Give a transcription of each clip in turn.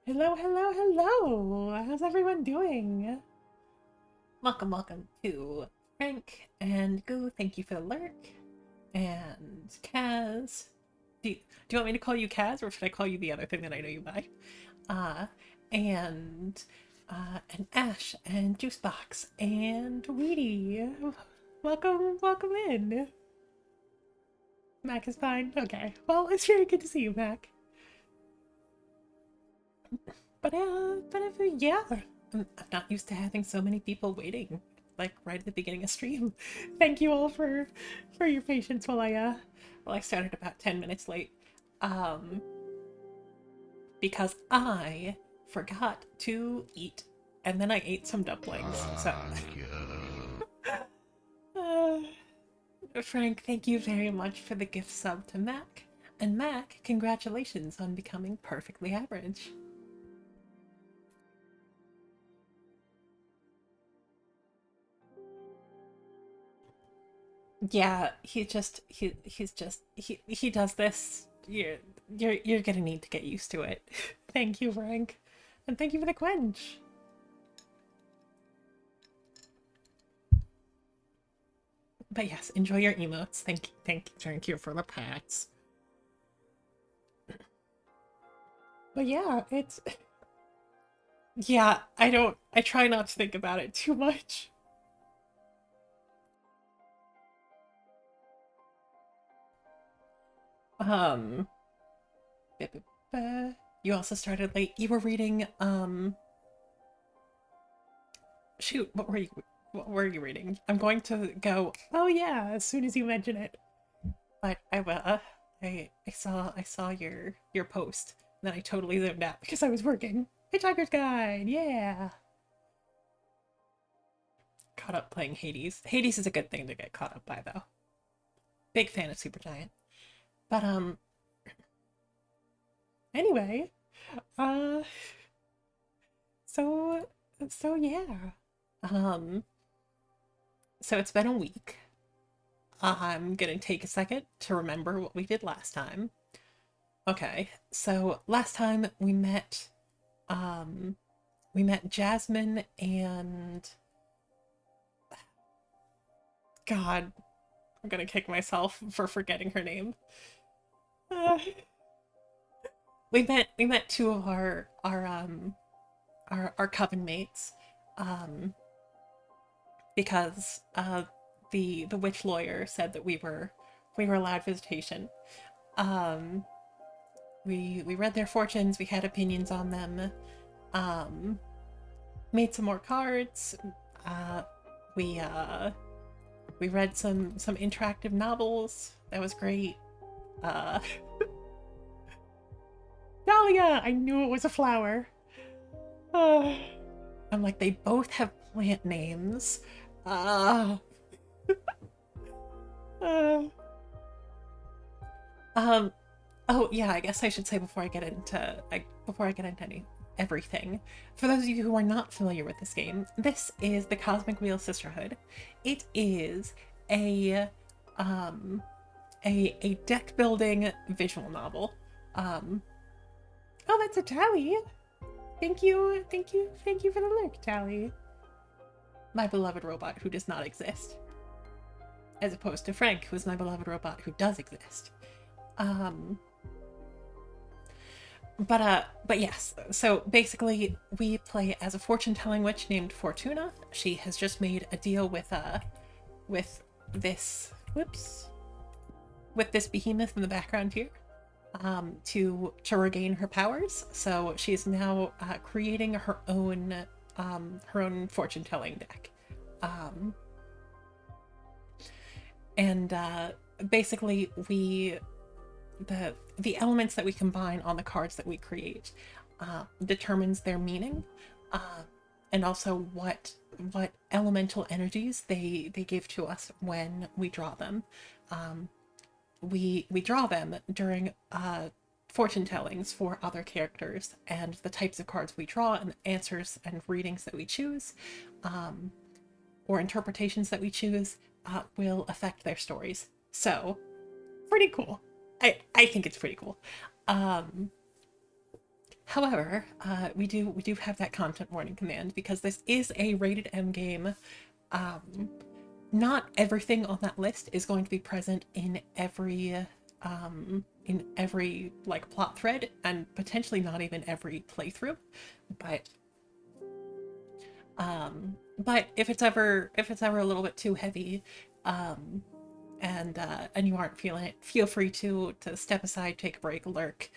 Hello, hello, hello! How's everyone doing? Welcome to Frank and Goo. Thank you for the lurk. And Kaz. Do you want me to call you Kaz, or should I call you the other thing that I know you by? Uh, and and Ash and Juicebox and Weedy. Welcome in. Mac is fine. Okay. Well, it's very good to see you, Mac. Yeah, I'm not used to having so many people waiting, like right at the beginning of stream. Thank you all for your patience while I started about 10 minutes late, um, because I forgot to eat, and then I ate some dumplings. So, uh, Frank, thank you very much for the gift sub to Mac, and Mac, congratulations on becoming perfectly average. Yeah, he does this. You're gonna need to get used to it. Thank you, Frank. And thank you for the quench. But yes, enjoy your emotes. Thank you for the pats. But yeah, it's yeah, I try not to think about it too much. Um you also started late. You were reading shoot, what were you reading? I'm going to go, oh yeah, as soon as you mention it. But I saw your post, and then I totally zoned out because I was working. Hitchhiker's Guide, yeah. Caught up playing Hades. Hades is a good thing to get caught up by though. Big fan of Supergiant. But anyway, uh so so yeah. Um so it's been a week. I'm gonna take a second to remember what we did last time. Okay, so last time um we met Jasmine and God, I'm gonna kick myself for forgetting her name. Uh, we met two of our coven mates, um, because the witch lawyer said that we were allowed visitation. Um, we read their fortunes, we had opinions on them, um, made some more cards. Uh, we uh, we read some interactive novels. That was great. Uh, Dahlia! I knew it was a flower. Uh, I'm like, they both have plant names. Uh, uh, um, oh yeah, I guess I should say before I get into everything. For those of you who are not familiar with this game, this is the Cosmic Wheel Sisterhood. It is a um a deck building visual novel. Um, oh, that's a Tally. Thank you for the lurk, Tally. My beloved robot who does not exist, as opposed to Frank, who is my beloved robot who does exist. Um, but yes. So basically, we play as a fortune-telling witch named Fortuna. She has just made a deal with this whoops with this behemoth in the background here, to regain her powers. So she's now creating her own fortune telling deck, um, and basically the elements that we combine on the cards that we create determines their meaning, uh, and also what elemental energies they give to us when we draw them. Um, we draw them during fortune tellings for other characters, and the types of cards we draw and answers and readings that we choose, um, or interpretations that we choose, will affect their stories. So, pretty cool. I think it's pretty cool. Um, However, we do have that content warning command because this is a rated M game. Um, Not everything on that list is going to be present in every like plot thread, and potentially not even every playthrough. But but if it's ever a little bit too heavy, um, and you aren't feeling it, feel free to step aside, take a break, lurk,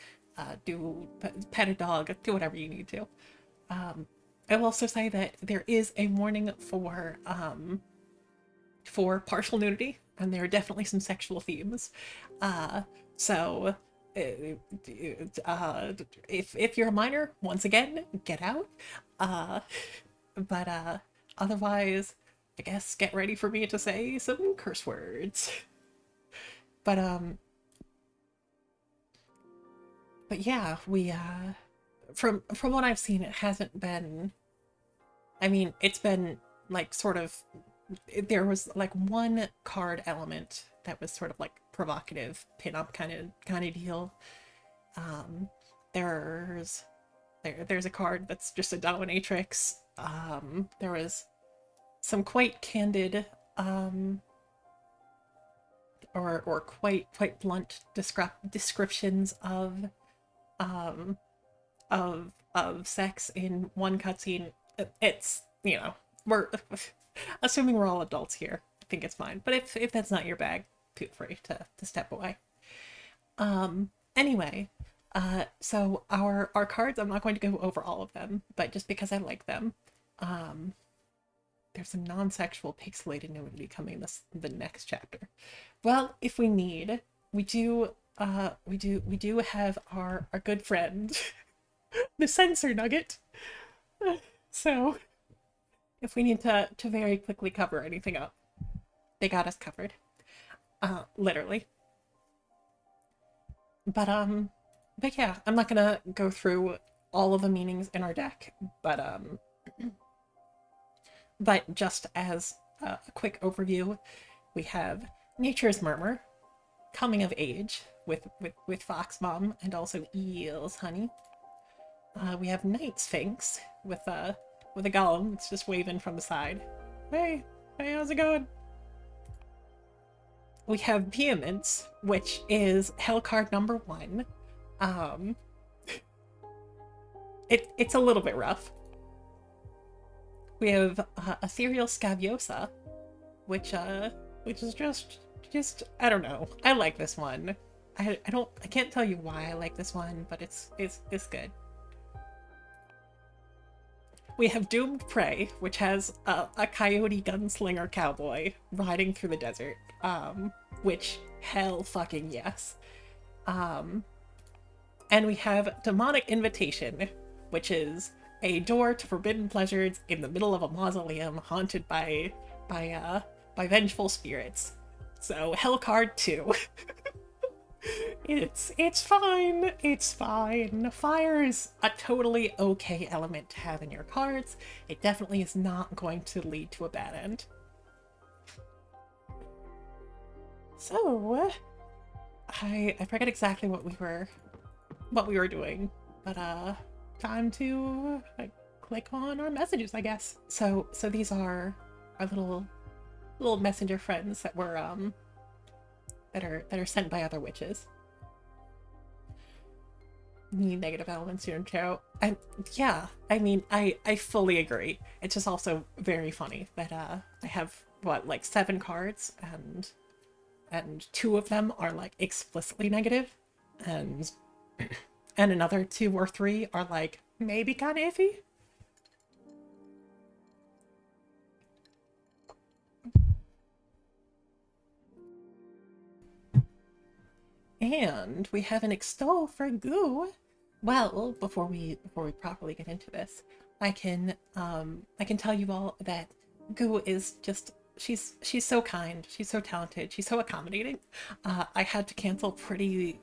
do pet a dog, do whatever you need to. I will also say that there is a warning for partial nudity, and there are definitely some sexual themes. So if you're a minor, once again, get out. Uh, but otherwise, I guess get ready for me to say some curse words. But but yeah, we from what I've seen, it hasn't been. I mean, it's been like sort of. There was like one card element that was sort of like provocative pin-up kind of deal. Um, there's there's a card that's just a dominatrix. There was some quite candid or quite blunt descriptions um of sex in one cutscene. It's, we're assuming we're all adults here. I think it's fine. But if that's not your bag, feel free to step away. Anyway, so our cards, I'm not going to go over all of them, but just because I like them, there's some non-sexual pixelated nudity coming the next chapter. Well, if we need, we do have our good friend, the censor nugget. So if we need to very quickly cover anything up, they got us covered. Literally. But but yeah, I'm not gonna go through all of the meanings in our deck, but just as a quick overview, we have Nature's Murmur, Coming of Age with Fox Mom and also Eel's Honey. We have Night Sphinx with a golem that's just waving from the side. Hey, how's it going? We have Vehemence, which is hell card number 1. Um, it's a little bit rough. We have Ethereal Scaviosa, which is just I don't know. I like this one. I can't tell you why I like this one, but it's good. We have Doomed Prey, which has a coyote gunslinger cowboy riding through the desert. Which hell fucking yes. And we have Demonic Invitation, which is a door to forbidden pleasures in the middle of a mausoleum haunted by vengeful spirits. So Hellcard 2. It's fine. It's fine. Fire is a totally okay element to have in your cards. It definitely is not going to lead to a bad end. So I forget exactly what we were doing, but time to click on our messages, I guess. So these are our little messenger friends that were that are sent by other witches. The negative elements you don't care. And yeah, I mean, I fully agree. It's just also very funny that I have what, like 7 cards, and 2 of them are like explicitly negative, and another 2 or 3 are like maybe kind of iffy. And we have an extol for Goo. Well, before we properly get into this, I can tell you all that Goo is just she's so kind, she's so talented, she's so accommodating. I had to cancel pretty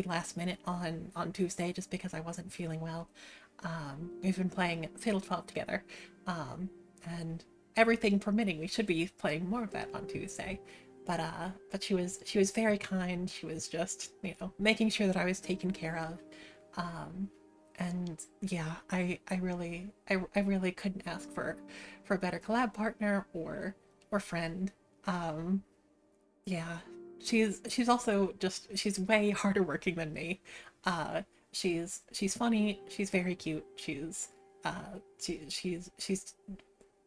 last minute on Tuesday just because I wasn't feeling well. We've been playing Fatal 12 together, and everything permitting, we should be playing more of that on Tuesday. But she was very kind. She was just, making sure that I was taken care of. And yeah, I really couldn't ask for a better collab partner or friend. Um, yeah, she's also just she's way harder working than me. Uh, she's funny. She's very cute. She's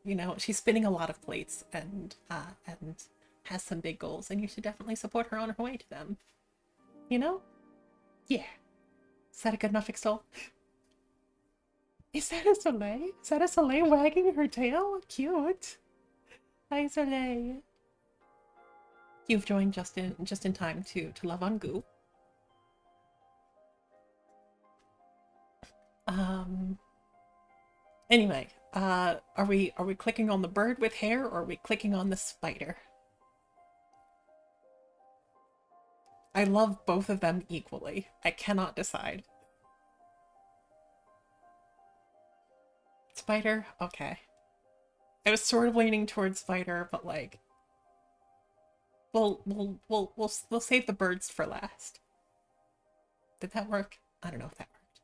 you know, she's spinning a lot of plates and has some big goals, and you should definitely support her on her way to them. You know? Yeah. Is that a good enough extol? Is that a Soleil? Is that a Soleil wagging her tail? Cute. Hi, Soleil. You've joined just in time to love on Goo. Um. Anyway, are we clicking on the bird with hair or are we clicking on the spider? I love both of them equally. I cannot decide. Spider? Okay. I was sort of leaning towards spider, but like we'll save the birds for last. Did that work? I don't know if that worked.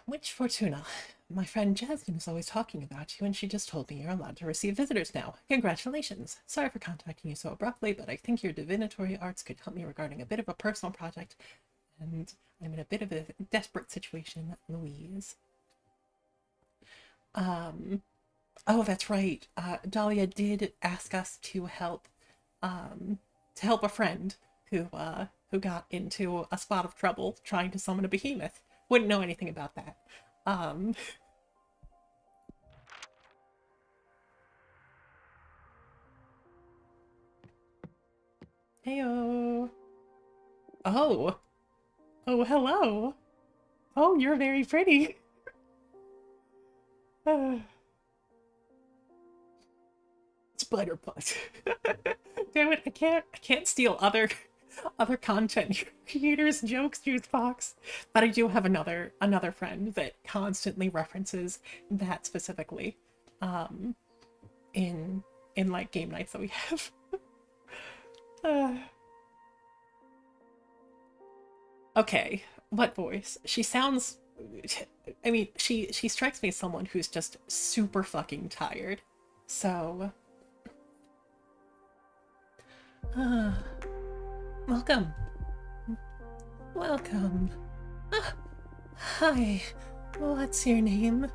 Which Fortuna? My friend Jasmine is always talking about you, and she just told me you're allowed to receive visitors now. Congratulations. Sorry for contacting you so abruptly, but I think your divinatory arts could help me regarding a bit of a personal project, and I'm in a bit of a desperate situation, Louise. Oh, that's right. Dahlia did ask us to help a friend who got into a spot of trouble trying to summon a behemoth. Wouldn't know anything about that. Um, Heyo. Oh. Oh, hello. Oh, you're very pretty. Spider butt. Damn it, I can't steal other content creators' jokes, Juicebox. But I do have another friend that constantly references that specifically. Um in like game nights that we have. uh, okay, what voice? She sounds I mean, she strikes me as someone who's just super fucking tired. So, uh, welcome. Welcome. Ah, hi. What's your name?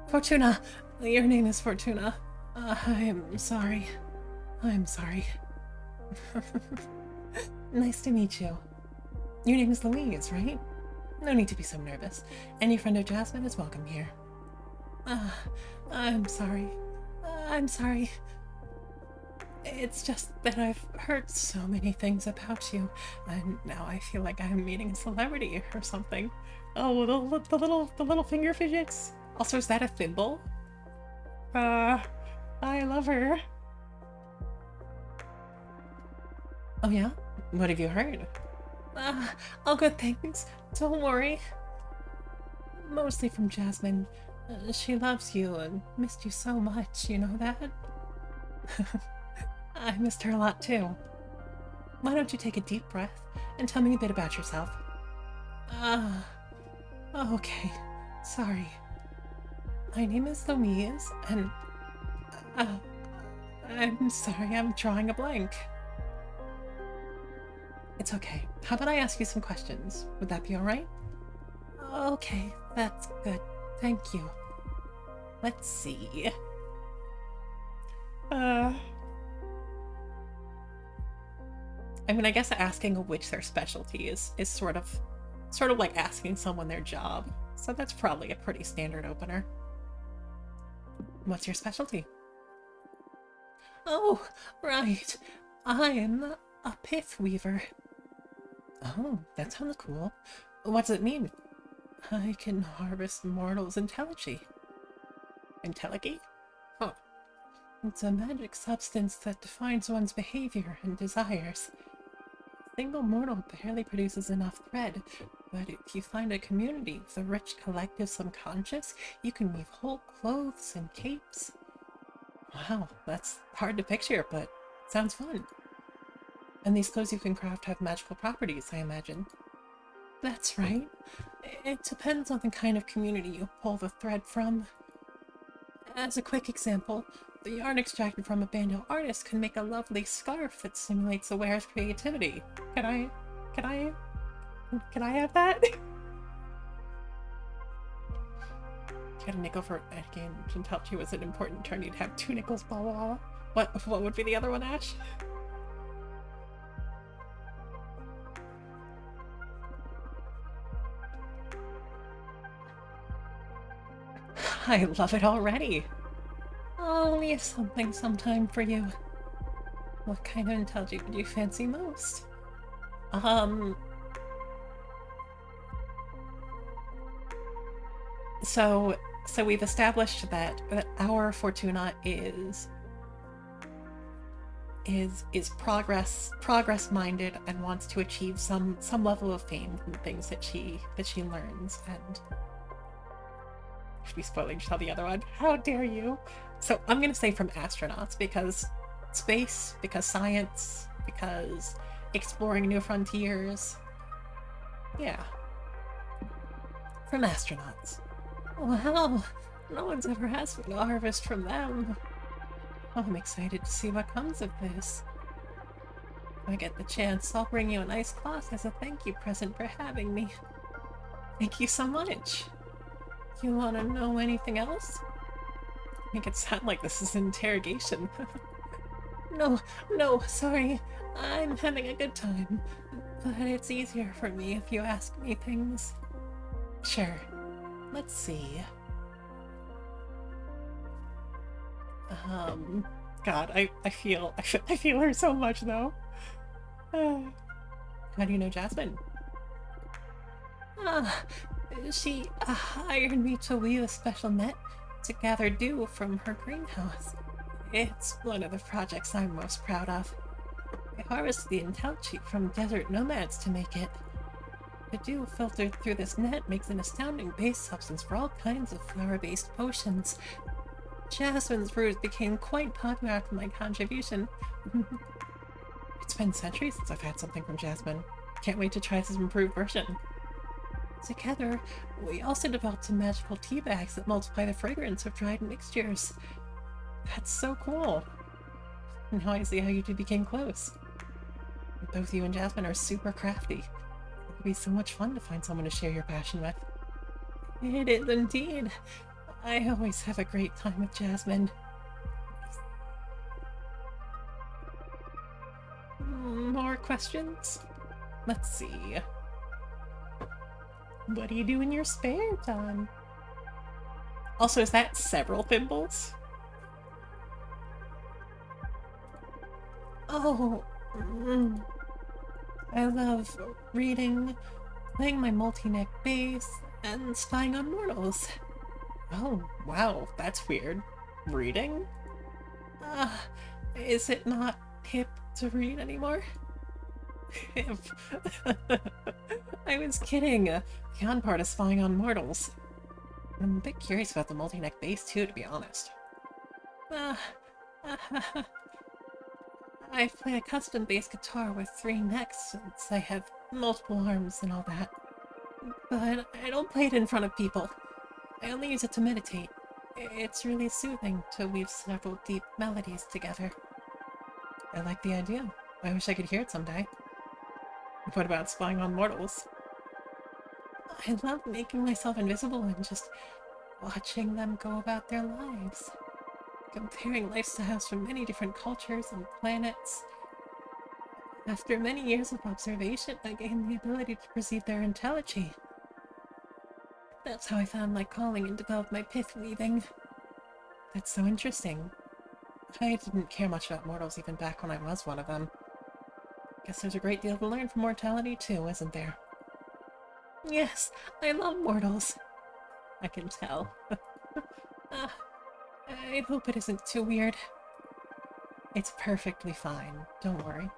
Fortuna. Your name is Fortuna. I'm sorry. I'm sorry. Nice to meet you. Your name is Louise, right? No need to be so nervous. Any friend of Jasmine is welcome here. Uh, I'm sorry. I'm sorry. It's just that I've heard so many things about you, and now I feel like I'm meeting a celebrity or something. Oh, the little finger fidgets. Also, is that a thimble? I love her. Oh yeah? What have you heard? All good things. Don't worry. Mostly from Jasmine. She loves you and missed you so much, you know that? I missed her a lot too. Why don't you take a deep breath and tell me a bit about yourself? Okay. Sorry. My name is Louise, and uh, I'm sorry, I'm drawing a blank. It's okay. How about I ask you some questions? Would that be alright? Okay, that's good. Thank you. Let's see. I mean, I guess asking which their specialty is sort of like asking someone their job. So that's probably a pretty standard opener. What's your specialty? Oh, right. I'm a pith weaver. Oh, that sounds cool. What does it mean? I can harvest mortals' intelligy. Intelligy? Huh. It's a magic substance that defines one's behavior and desires. A single mortal barely produces enough thread, but if you find a community with a rich collective subconscious, you can weave whole clothes and capes. Wow, that's hard to picture, but sounds fun. And these clothes you can craft have magical properties, I imagine. That's right. It depends on the kind of community you pull the thread from. As a quick example, the yarn extracted from a Bando artist can make a lovely scarf that stimulates the wearer's creativity. Can I... can I... can I have that? Get a nickel for that game. Shintelchi was an important turn. You'd have 2 nickels, blah blah blah. What would be the other one, Ash? I love it already. I'll leave something sometime for you. What kind of Intelji would you fancy most? So we've established that our Fortuna is progress minded and wants to achieve some level of fame from the things that she learns. And should be spoiling to tell the other one. How dare you? So I'm gonna say from astronauts, because space, because science, because exploring new frontiers. Yeah. From astronauts. Well, no one's ever asked me to harvest from them. Oh, I'm excited to see what comes of this. If I get the chance, I'll bring you a nice cloth as a thank you present for having me. Thank you so much. You want to know anything else? Make it sound like this is an interrogation. No, sorry. I'm having a good time. But it's easier for me if you ask me things. Sure. Let's see. God, I feel her so much though. How do you know Jasmine? She hired me to weave a special net to gather dew from her greenhouse. It's one of the projects I'm most proud of. I harvested the Intelchi from desert nomads to make it. The dew filtered through this net makes an astounding base substance for all kinds of flower-based potions. Jasmine's ruse became quite popular after my contribution. It's been centuries since I've had something from Jasmine. Can't wait to try this improved version. Together, we also developed some magical tea bags that multiply the fragrance of dried mixtures. That's so cool. Now I see how you two became close. Both you and Jasmine are super crafty. It would be so much fun to find someone to share your passion with. It is indeed. I always have a great time with Jasmine. More questions? Let's see. What do you do in your spare time? Also, is that several thimbles? Oh, I love reading, playing my multi-neck bass, and spying on mortals. Oh, wow, that's weird. Reading? Is it not hip to read anymore? Hip. I was kidding. The on part is spying on mortals. I'm a bit curious about the multi-neck bass too, to be honest. I play a custom bass guitar with 3 necks since I have multiple arms and all that. But I don't play it in front of people. I only use it to meditate. It's really soothing to weave several deep melodies together. I like the idea. I wish I could hear it someday. What about spying on mortals? I love making myself invisible and just watching them go about their lives. Comparing lifestyles from many different cultures and planets. After many years of observation, I gained the ability to perceive their intelligence. That's how I found my calling and developed my pith weaving. That's so interesting. I didn't care much about mortals even back when I was one of them. Guess there's a great deal to learn from mortality too, isn't there? Yes, I love mortals. I can tell. I hope it isn't too weird. It's perfectly fine, don't worry.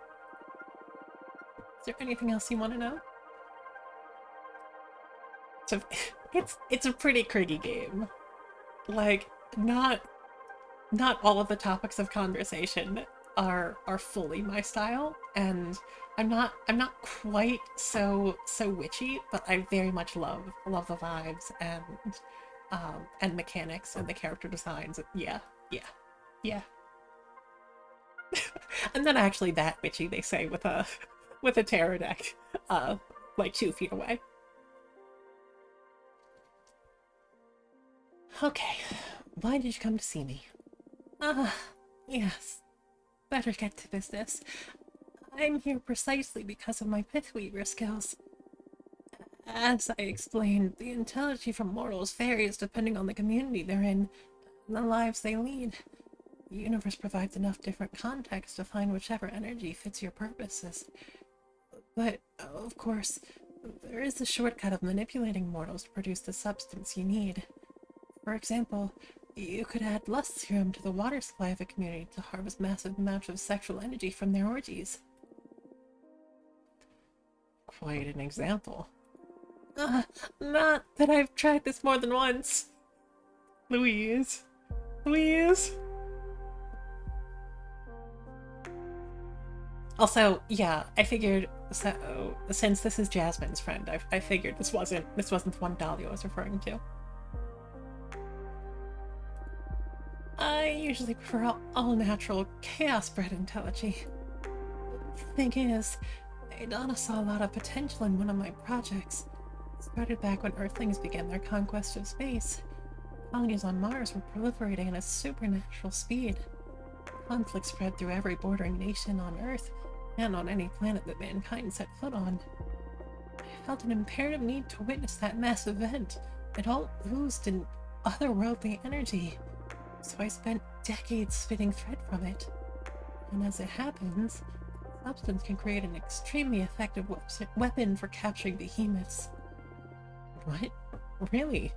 Is there anything else you want to know? So, it's a pretty criggy game. Like, not all of the topics of conversation are fully my style, and I'm not quite so witchy, but I very much love the vibes and mechanics and the character designs. Yeah, yeah, yeah. I'm not actually that witchy, they say, with a tarot deck, uh, like 2 feet away. Okay, why did you come to see me? Ah, yes. Better get to business. I'm here precisely because of my pithweaver skills. As I explained, the intelligence from mortals varies depending on the community they're in and the lives they lead. The universe provides enough different contexts to find whichever energy fits your purposes. But, of course, there is a shortcut of manipulating mortals to produce the substance you need. For example, you could add lust serum to the water supply of a community to harvest massive amounts of sexual energy from their orgies. Quite an example. Not that I've tried this more than once. Louise. Louise. Also, yeah, I figured, so since this is Jasmine's friend, I figured this wasn't the one Dahlia was referring to. I usually prefer all natural, chaos-bred intelligence. Thing is, Adana saw a lot of potential in one of my projects. It started back when Earthlings began their conquest of space. Colonies on Mars were proliferating at a supernatural speed. Conflict spread through every bordering nation on Earth, and on any planet that mankind set foot on. I felt an imperative need to witness that mass event. It all oozed in otherworldly energy. So I spent decades spitting thread from it. And as it happens, substance can create an extremely effective weapon for capturing behemoths. What? Really?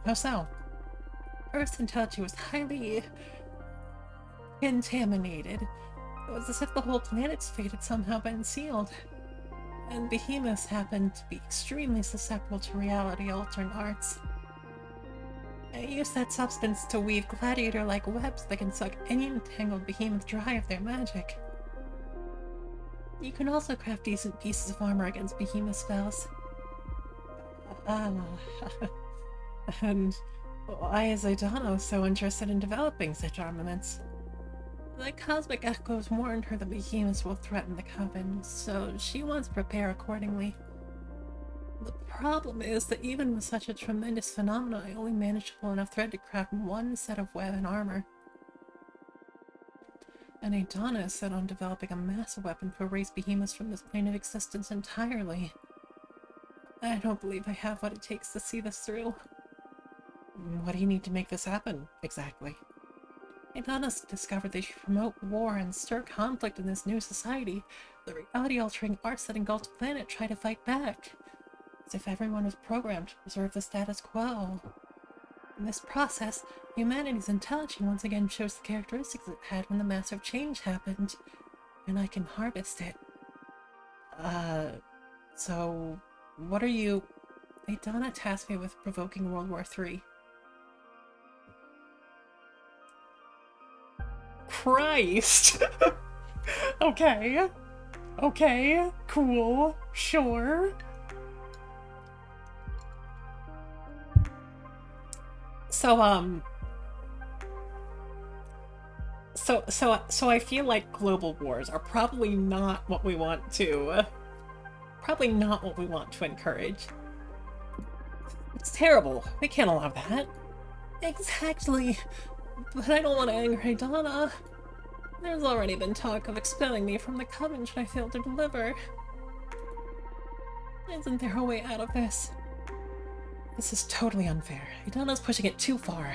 How so? Earth's intelligence was highly contaminated. It was as if the whole planet's fate had somehow been sealed. And behemoths happened to be extremely susceptible to reality-altering arts. I used that substance to weave gladiator-like webs that can suck any entangled behemoth dry of their magic. You can also craft decent pieces of armor against behemoth spells. And why is Idano so interested in developing such armaments? The cosmic echoes warned her that behemoths will threaten the coven, so she wants to prepare accordingly. The problem is that even with such a tremendous phenomenon, I only managed to pull enough thread to craft one set of web and armor. And Adana is set on developing a massive weapon to erase behemoths from this plane of existence entirely. I don't believe I have what it takes to see this through. What do you need to make this happen, exactly? Adana's discovered they should promote war and stir conflict in this new society. The reality-altering arts that engulfed the planet try to fight back. As if everyone was programmed to preserve the status quo. In this process, humanity's intelligence once again shows the characteristics it had when the massive change happened, and I can harvest it. So what are you... Adana tasked me with provoking World War III. Christ! Okay. Okay, cool, sure. So I feel like global wars are probably not what we want to encourage. It's terrible. We can't allow that. Exactly. But I don't want to anger Donna. There's already been talk of expelling me from the coven should I fail to deliver. Isn't there a way out of this? This is totally unfair. Idana's pushing it too far.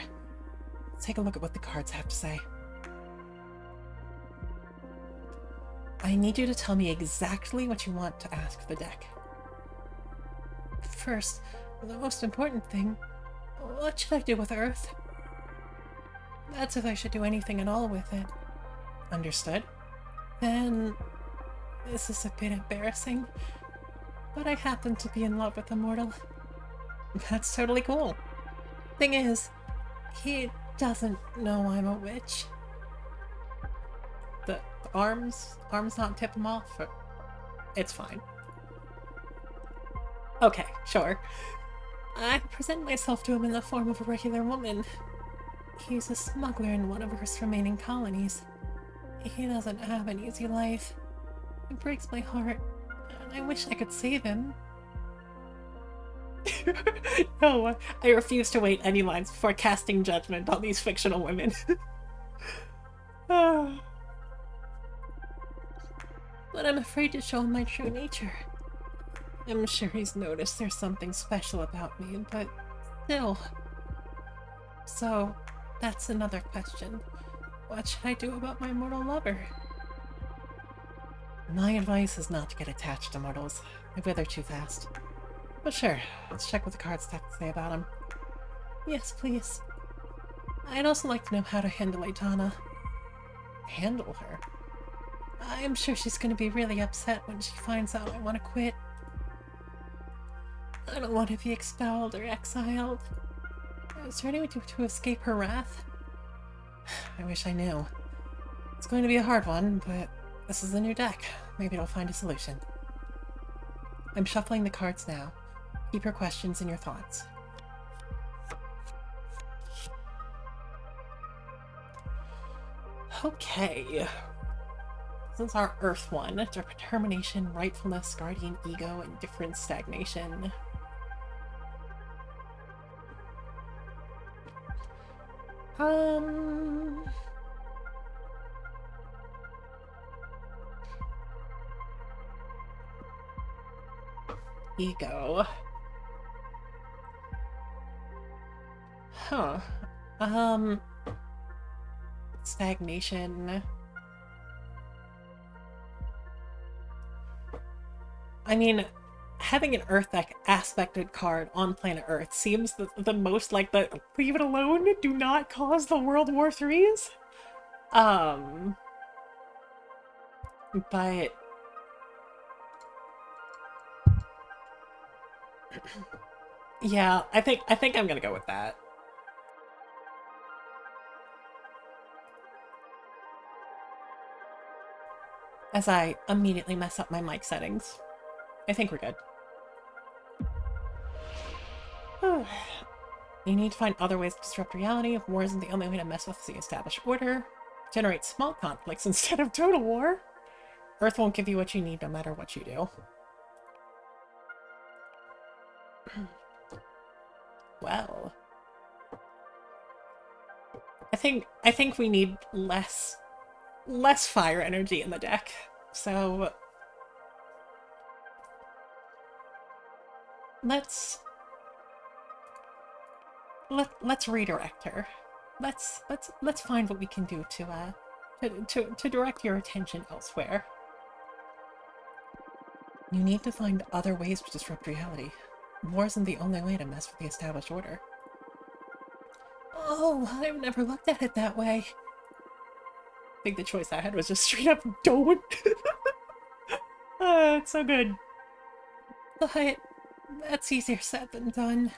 Let's take a look at what the cards have to say. I need you to tell me exactly what you want to ask the deck. First, the most important thing, what should I do with Earth? That's if I should do anything at all with it. Understood? Then, this is a bit embarrassing, but I happen to be in love with a mortal. That's totally cool. Thing is, he doesn't know I'm a witch. The arms not tip him off? Or... It's fine. Okay, sure. I present myself to him in the form of a regular woman. He's a smuggler in one of Earth's remaining colonies. He doesn't have an easy life. It breaks my heart, and I wish I could save him. No, I refuse to wait any lines before casting judgment on these fictional women. But I'm afraid to show him my true nature. I'm sure he's noticed there's something special about me, but still. So, that's another question. What should I do about my mortal lover? My advice is not to get attached to mortals. They wither too fast. But sure, let's check what the cards have to say about him. Yes, please. I'd also like to know how to handle Aitana. Handle her? I'm sure she's going to be really upset when she finds out I want to quit. I don't want to be expelled or exiled. Is there any way to escape her wrath? I wish I knew. It's going to be a hard one, but this is a new deck. Maybe it'll find a solution. I'm shuffling the cards now. Keep your questions and your thoughts. Okay. Since our Earth one, determination, rightfulness, guardian ego, and different stagnation. Ego. Huh. Stagnation. I mean, having an Earth deck aspected card on planet Earth seems the most like the leave it alone, do not cause the World War IIIs. But yeah, I think I'm gonna go with that. As I immediately mess up my mic settings. I think we're good. You need to find other ways to disrupt reality. War isn't the only way to mess with the established order. Generate small conflicts instead of total war. Earth won't give you what you need no matter what you do. Well, I think we need less fire energy in the deck. So let's redirect her. Let's find what we can do to direct your attention elsewhere. You need to find other ways to disrupt reality. War isn't the only way to mess with the established order. Oh, I've never looked at it that way. I think the choice I had was just straight up don't. It's so good. But that's easier said than done.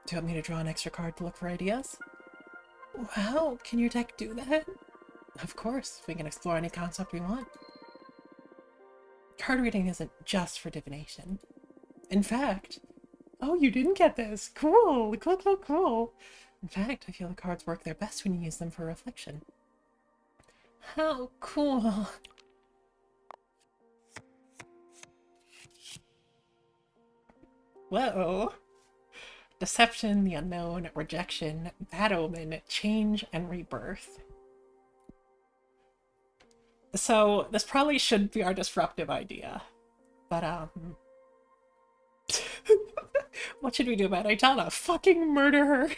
Do you want me to draw an extra card to look for ideas? Wow, can your deck do that? Of course, we can explore any concept we want. Card reading isn't just for divination. In fact, oh, you didn't get this. Cool, cool, cool, cool. In fact, I feel the cards work their best when you use them for reflection. How cool. Whoa. Deception, the unknown, rejection, bad omen, change, and rebirth. So, this probably should be our disruptive idea. But, what should we do about Aitana? Fucking murder her!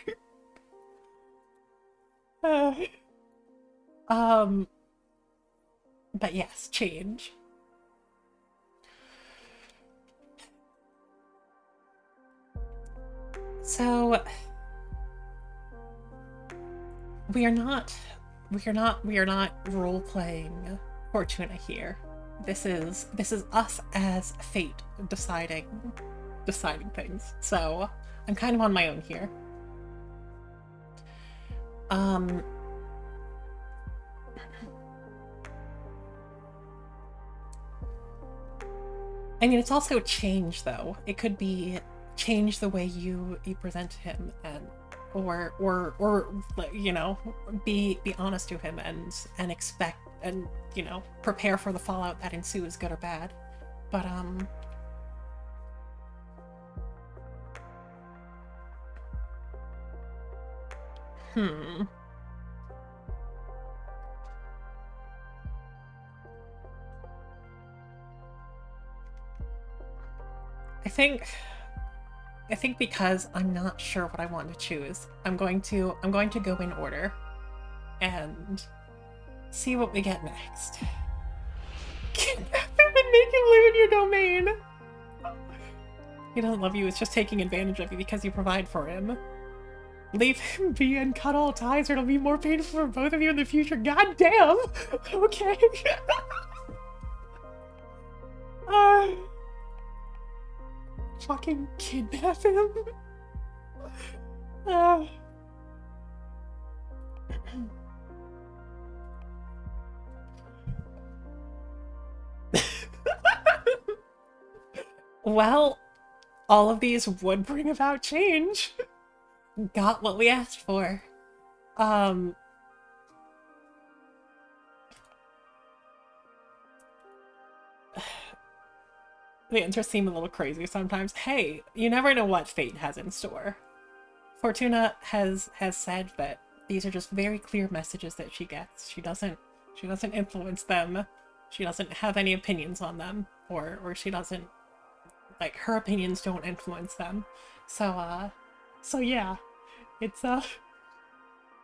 But yes, change. So we are not role-playing Fortuna here. This is us as fate deciding things. So I'm kind of on my own here. I mean, it's also change, though. It could be change the way you present to him, and or you know, be honest to him and expect and prepare for the fallout that ensues, good or bad. But hmm. I think because I'm not sure what I want to choose, I'm going to go in order and see what we get next. Kidnap him and make him live in your domain. He doesn't love you, it's just taking advantage of you because you provide for him. Leave him be and cut all ties, or it'll be more painful for both of you in the future. God damn! Okay. uh, Fucking kidnap him? Uh, well, all of these would bring about change. Got what we asked for. The answers seem a little crazy sometimes. Hey, you never know what fate has in store. Fortuna has said that these are just very clear messages that she gets. She doesn't influence them. She doesn't have any opinions on them, or she doesn't, like, her opinions don't influence them. So yeah, it's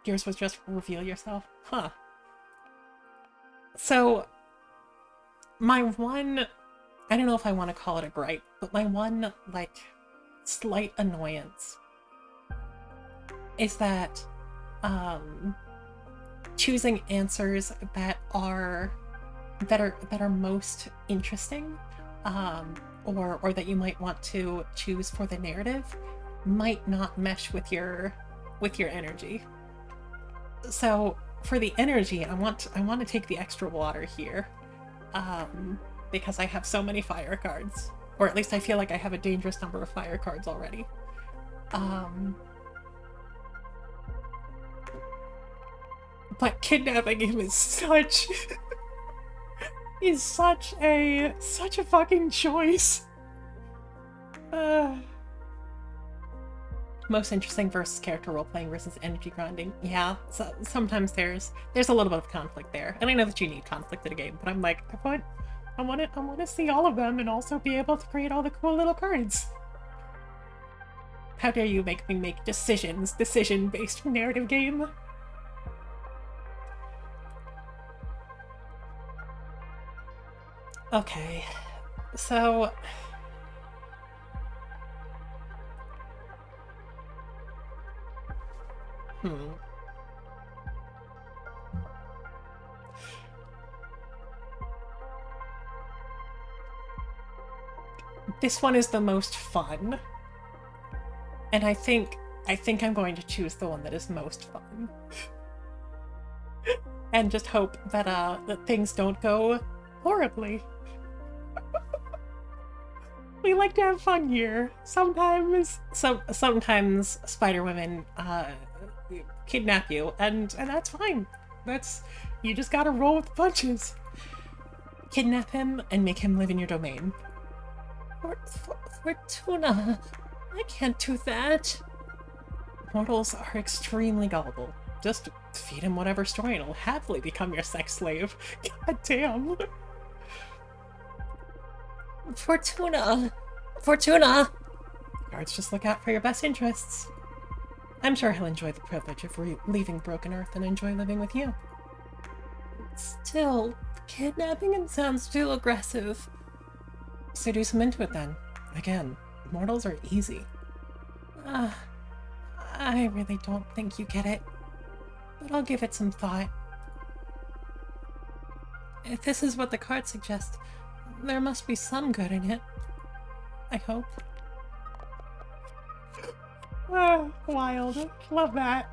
yours was just reveal yourself, huh? So my one, I don't know if I want to call it a gripe, but my one, like, slight annoyance is that choosing answers that are most interesting, or that you might want to choose for the narrative, might not mesh with your energy. So for the energy, I want to take the extra water here, because I have so many fire cards, or at least I feel like I have a dangerous number of fire cards already. But kidnapping him is such such a fucking choice. Most interesting versus character role-playing versus energy grinding. Yeah, so sometimes there's a little bit of conflict there, and I know that you need conflict in a game, but I'm like, I want to see all of them and also be able to create all the cool little cards. How dare you make me make decision-based narrative game? Okay, so this one is the most fun, and I think I'm going to choose the one that is most fun. And just hope that that things don't go horribly. We like to have fun here. Sometimes spider women kidnap you, and that's fine. You just gotta roll with the punches. Kidnap him and make him live in your domain. Fortuna, I can't do that. Mortals are extremely gullible. Just feed him whatever story and he'll happily become your sex slave. God damn. Fortuna! Guards, just look out for your best interests. I'm sure he'll enjoy the privilege of leaving Broken Earth and enjoy living with you. Still, kidnapping him sounds too aggressive. Seduce him into it then. Again, mortals are easy. I really don't think you get it, but I'll give it some thought. If this is what the cards suggest, there must be some good in it. I hope. Wild. Love that.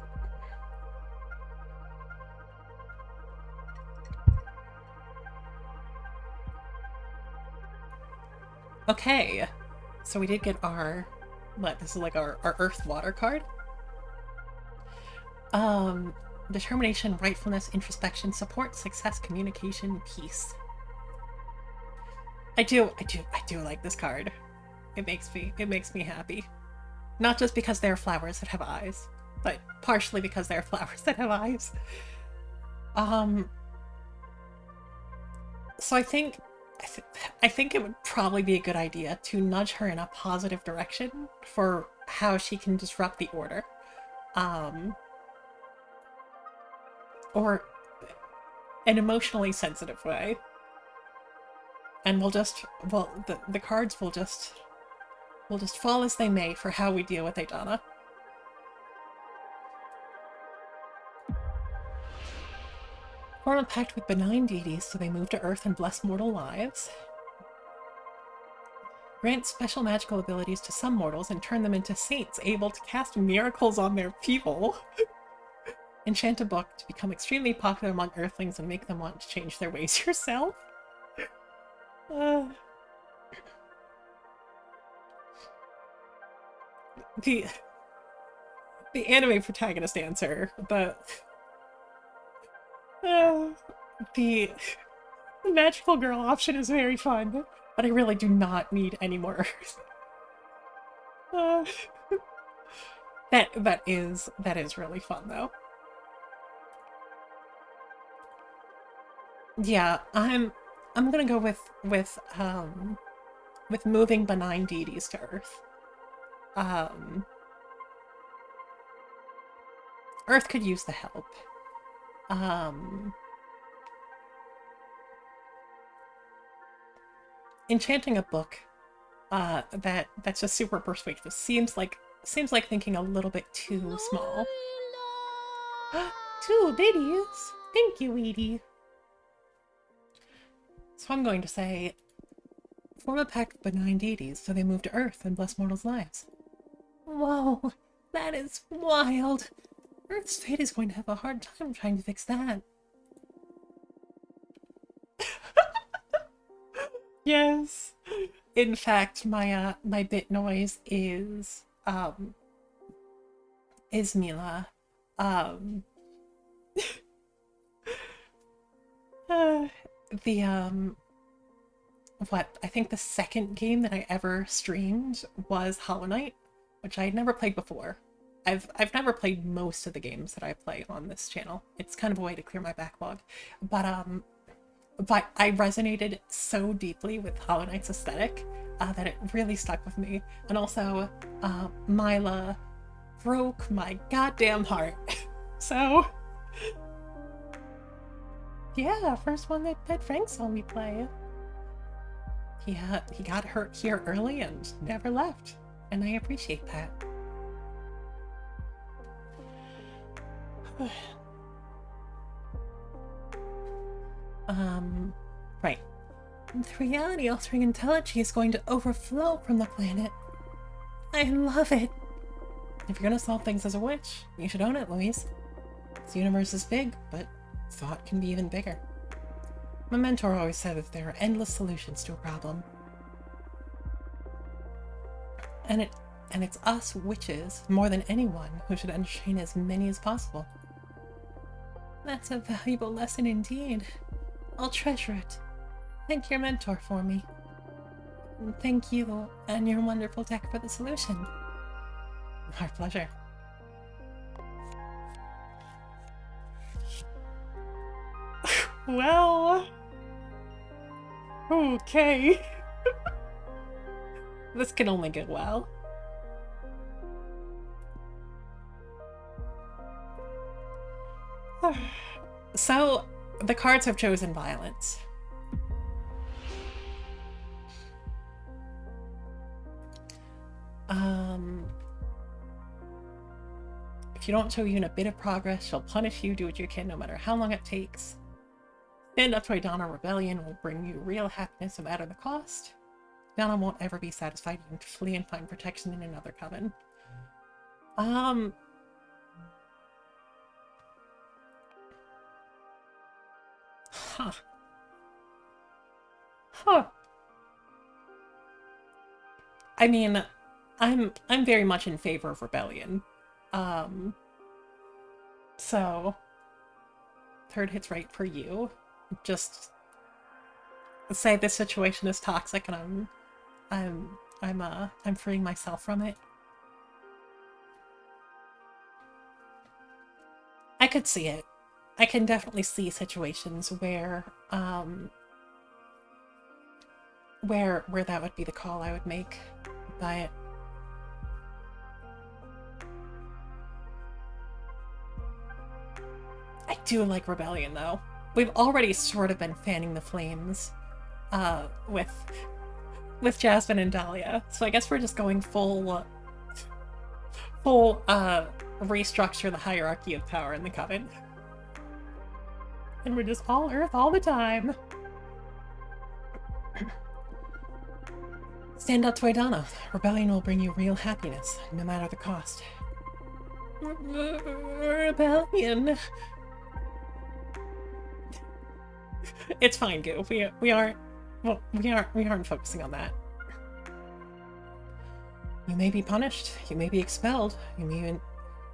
Okay, so we did get our, what, this is like our Earth Water card. Um, Determination, rightfulness, introspection, support, success, communication, peace. I do like this card. It makes me happy. Not just because they're flowers that have eyes, but partially because they're flowers that have eyes. Um, so I think it would probably be a good idea to nudge her in a positive direction for how she can disrupt the order. Um, or an emotionally sensitive way. And the cards will just fall as they may for how we deal with Adana. Form a pact with benign deities so they move to Earth and bless mortal lives. Grant special magical abilities to some mortals and turn them into saints able to cast miracles on their people. Enchant a book to become extremely popular among Earthlings and make them want to change their ways yourself. The anime protagonist answer, the magical girl option is very fun, but I really do not need any more Earth. That is really fun though. Yeah, I'm gonna go with moving benign deities to Earth. Earth could use the help. Enchanting a book that's just super persuasive seems like thinking a little bit too small. 2 biddies! Thank you, Edie. So I'm going to say, form a pact with benign deities so they move to Earth and bless mortals' lives. Whoa, that is wild. Earth's fate is going to have a hard time trying to fix that. Yes. In fact, my bit noise is Mila. The what I think the second game that I ever streamed was Hollow Knight, which I had never played before. I've never played most of the games that I play on this channel. It's kind of a way to clear my backlog. But I resonated so deeply with Hollow Knight's aesthetic that it really stuck with me. And also, Mila broke my goddamn heart. So, yeah, first one that Frank saw me play. He got hurt here early and never left, and I appreciate that. Right. The reality-altering intelligence is going to overflow from the planet. I love it. If you're gonna solve things as a witch, you should own it, Louise. This universe is big, but thought can be even bigger. My mentor always said that there are endless solutions to a problem. And it's us witches, more than anyone, who should entertain as many as possible. That's a valuable lesson indeed. I'll treasure it. Thank your mentor for me. And thank you and your wonderful deck for the solution. Our pleasure. Well... Okay. This can only get well. So, the cards have chosen violence. If you don't show Yuna a bit of progress, she'll punish you, do what you can, no matter how long it takes. Stand up to Idana Rebellion will bring you real happiness no matter the cost. Dana won't ever be satisfied. You need to flee and find protection in another coven. Huh. I mean, I'm very much in favor of rebellion. Um, so third hit's right for you. Just say this situation is toxic and I'm freeing myself from it. I could see it. I can definitely see situations where where that would be the call I would make. But I do like rebellion though. We've already sort of been fanning the flames with Jasmine and Dahlia. So I guess we're just going full restructure the hierarchy of power in the Coven. And we're just all Earth all the time. Stand up to Aidana. Rebellion will bring you real happiness, no matter the cost. Rebellion. It's fine, Goo. We aren't focusing on that. You may be punished, you may be expelled, you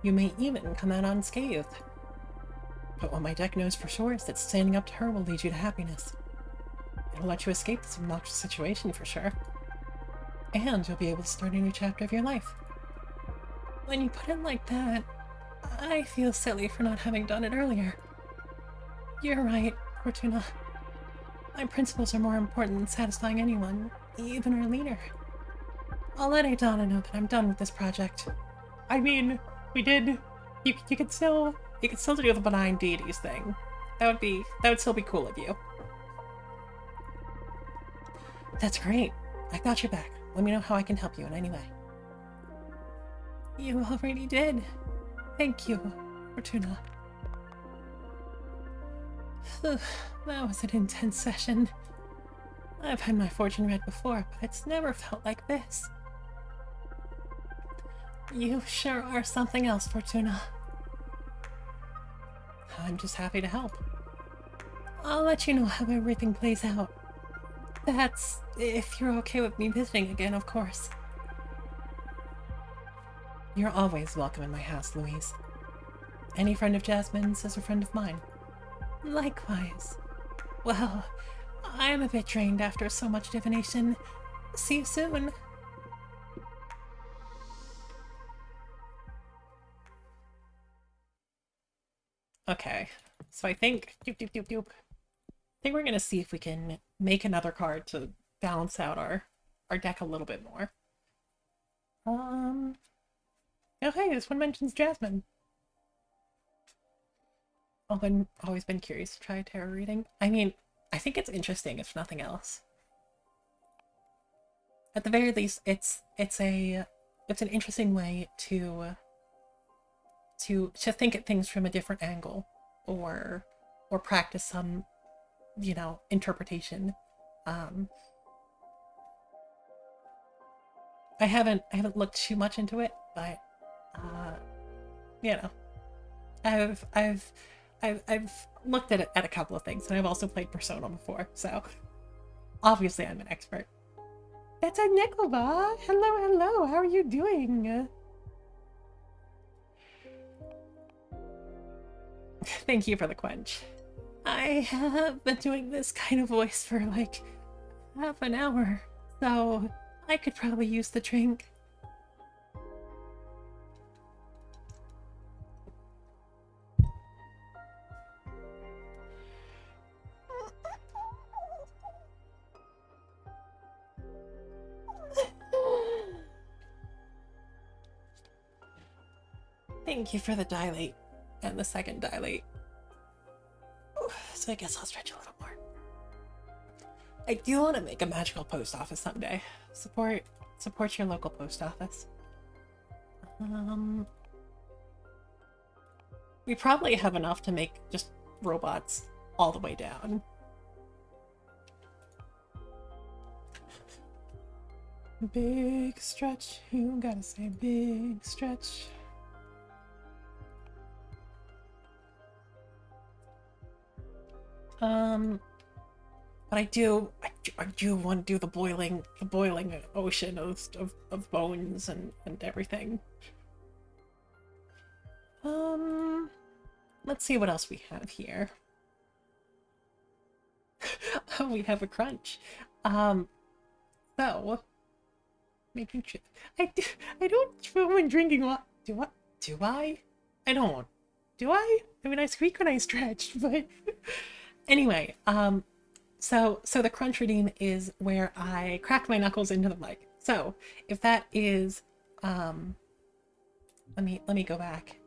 may even come out unscathed. But what my deck knows for sure is that standing up to her will lead you to happiness. It'll let you escape this obnoxious situation for sure. And you'll be able to start a new chapter of your life. When you put it like that, I feel silly for not having done it earlier. You're right, Fortuna. My principles are more important than satisfying anyone, even our leader. I'll let Aidana know that I'm done with this project. I mean, we did. You could still do the benign deities thing. That would still be cool of you. That's great. I got your back. Let me know how I can help you in any way. You already did. Thank you, Fortuna. That was an intense session. I've had my fortune read before, but it's never felt like this. You sure are something else, Fortuna. I'm just happy to help. I'll let you know how everything plays out. That's if you're okay with me visiting again, of course. You're always welcome in my house, Louise. Any friend of Jasmine's is a friend of mine. Likewise. Well, I'm a bit drained after so much divination. See you soon. Okay, so I think I think we're gonna see if we can make another card to balance out our deck a little bit more. Oh hey, this one mentions Jasmine. Always been curious to try a tarot reading. I mean, I think it's interesting if nothing else. At the very least, it's an interesting way to think at things from a different angle, or practice some, interpretation. I haven't looked too much into it, but I've looked at a couple of things, and I've also played Persona before, so obviously I'm an expert. That's a Nikolva! Hello, how are you doing? Thank you for the quench. I have been doing this kind of voice for like half an hour, so I could probably use the drink. Thank you for the dilate and the second dilate. So I guess I'll stretch a little more. I do want to make a magical post office someday. Support your local post office. We probably have enough to make just robots all the way down. Big stretch, you gotta say big stretch. But I do do you want to do the boiling ocean of bones and everything? Let's see what else we have here. Oh, we have a crunch. So making sure I don't swim when drinking water. Do I? I don't. Do I? I mean, I squeak when I stretch, but anyway, so the crunch routine is where I crack my knuckles into the mic. So if that is, let me go back.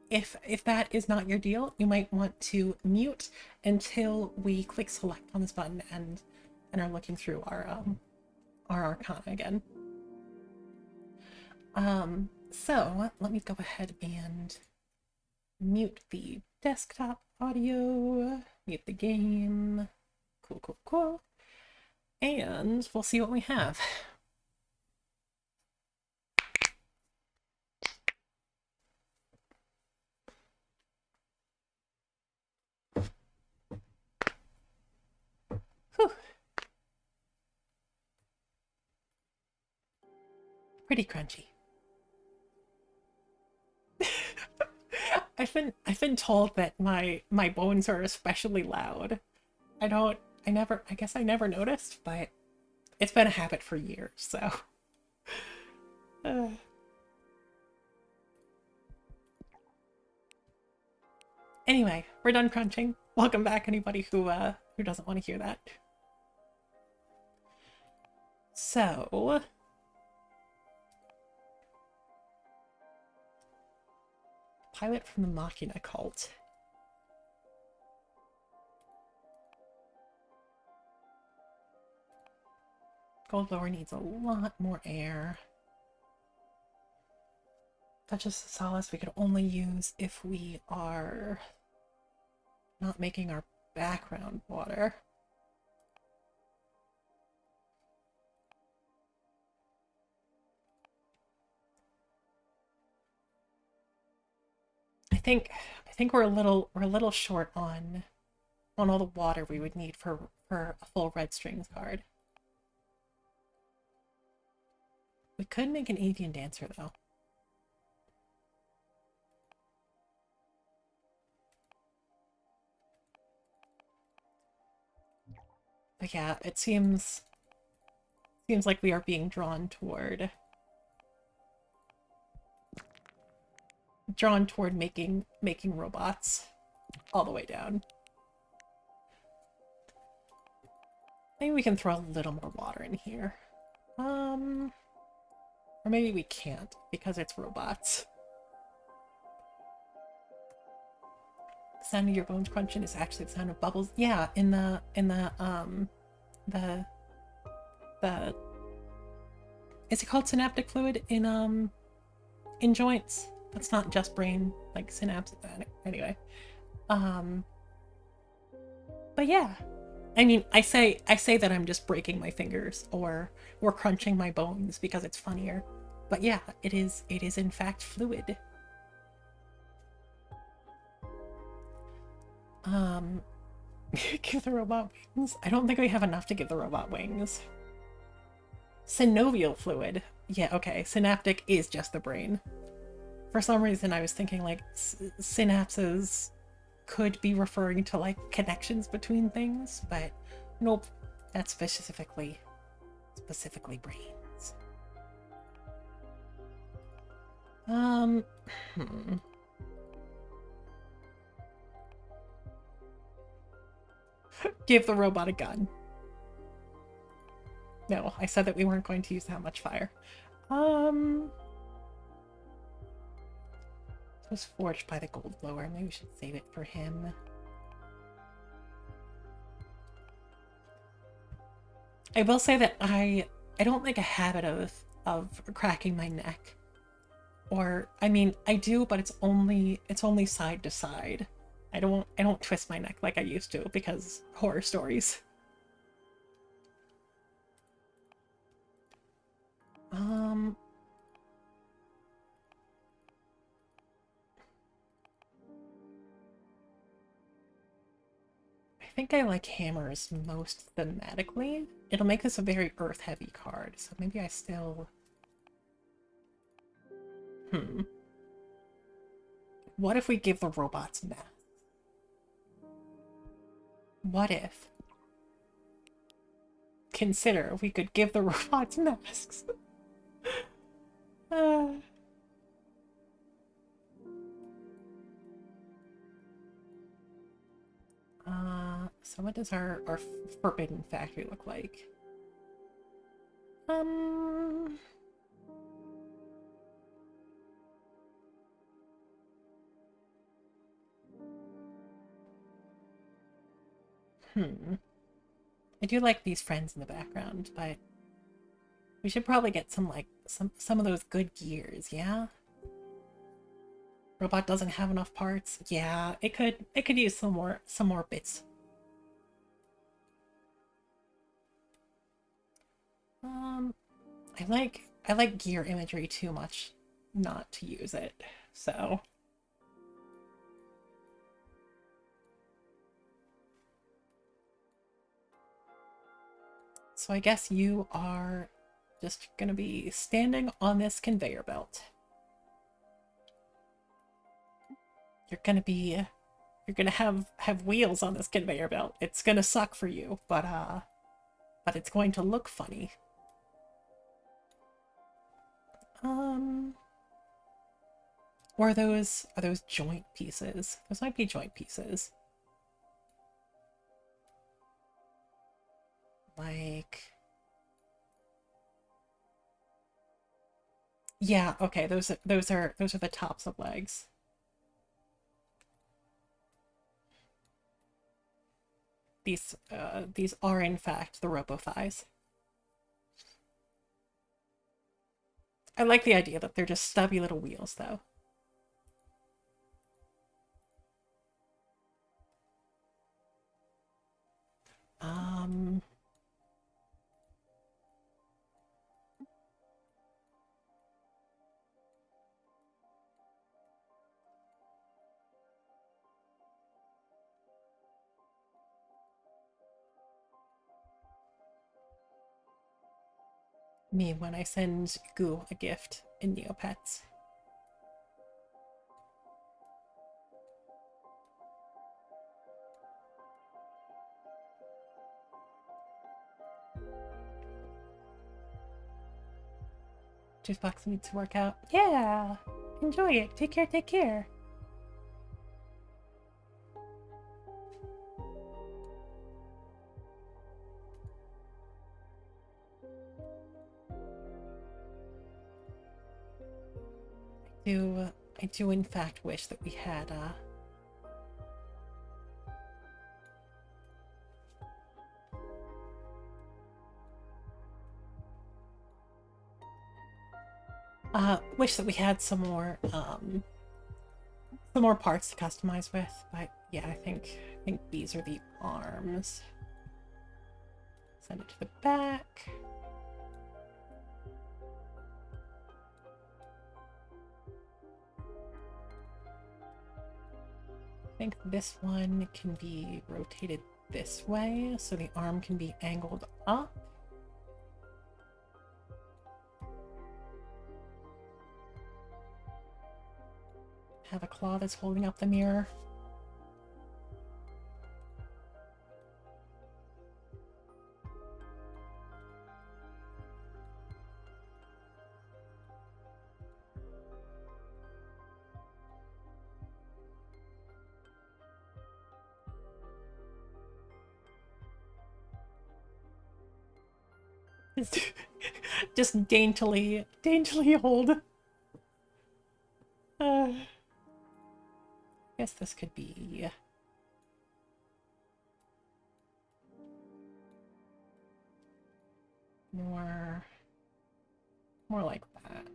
If that is not your deal, you might want to mute until we click select on this button and are looking through our arcana again. So let me go ahead and mute the desktop audio, mute the game. Cool. And we'll see what we have. Whew. Pretty crunchy. I've been told that my bones are especially loud. I guess I never noticed, but it's been a habit for years, so. Anyway, we're done crunching. Welcome back, anybody who doesn't want to hear that. So, pilot from the Machina cult. Gold blower needs a lot more air. Duchess of Solace we could only use if we are not making our background water. I think we're a little short on all the water we would need for a full red strings card. We could make an avian dancer though. But yeah, it seems like we are being drawn toward making robots all the way down. Maybe we can throw a little more water in here. Or maybe we can't because it's robots. The sound of your bones crunching is actually the sound of bubbles. Yeah, in the is it called synaptic fluid in joints? That's not just brain, like synapses. Anyway, but yeah, I mean, I say that I'm just breaking my fingers or crunching my bones because it's funnier, but yeah, it is in fact fluid. Give the robot wings. I don't think we have enough to give the robot wings. Synovial fluid. Yeah, okay. Synaptic is just the brain. For some reason, I was thinking like synapses could be referring to like connections between things, but nope. That's specifically brains. Give the robot a gun. No, I said that we weren't going to use that much fire. It was forged by the gold blower. Maybe we should save it for him. I will say that I don't make a habit of cracking my neck. Or I mean, I do, but it's only side to side. I don't twist my neck like I used to because horror stories. I think I like hammers most thematically. It'll make this a very earth-heavy card, so maybe I still... What if we give the robots math? What if? Consider we could give the robots masks. So what does our forbidden factory look like? I do like these friends in the background, but we should probably get some like some of those good gears, yeah? Robot doesn't have enough parts. Yeah, it could use some more bits. I like gear imagery too much not to use it. So I guess you are just gonna be standing on this conveyor belt. You're gonna have wheels on this conveyor belt. It's gonna suck for you, but it's going to look funny. Or are those joint pieces? Those might be joint pieces. Like, yeah, okay, those are the tops of legs. These are in fact the robo thighs. I like the idea that they're just stubby little wheels though. Me when I send Goo a gift in Neopets. Juicebox needs to work out. Yeah! Enjoy it. Take care, take care. I do in fact wish that we had wish that we had some more parts to customize with, but yeah, I think these are the arms. Send it to the back. I think this one can be rotated this way, so the arm can be angled up. Have a claw that's holding up the mirror. Just daintily hold. I guess this could be more like that.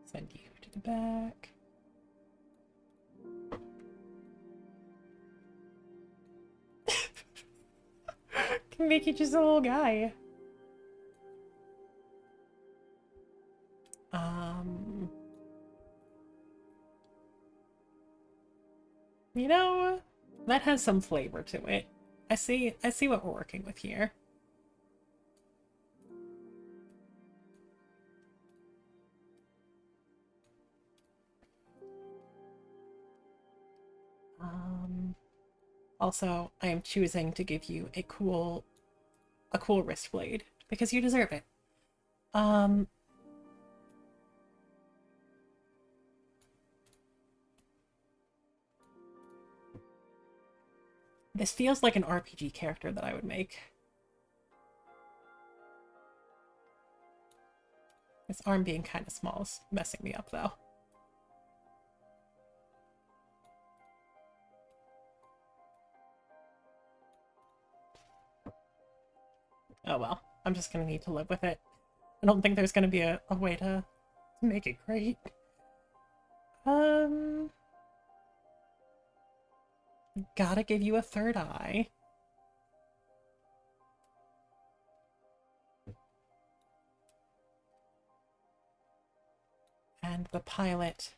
Send you to the back. Make you just a little guy. You know, that has some flavor to it. I see what we're working with here. Also, I am choosing to give you a cool wrist blade because you deserve it. This feels like an RPG character that I would make. This arm being kind of small is messing me up, though. Oh well, I'm just gonna need to live with it. I don't think there's gonna be a way to make it great. Gotta give you a third eye. And the pilot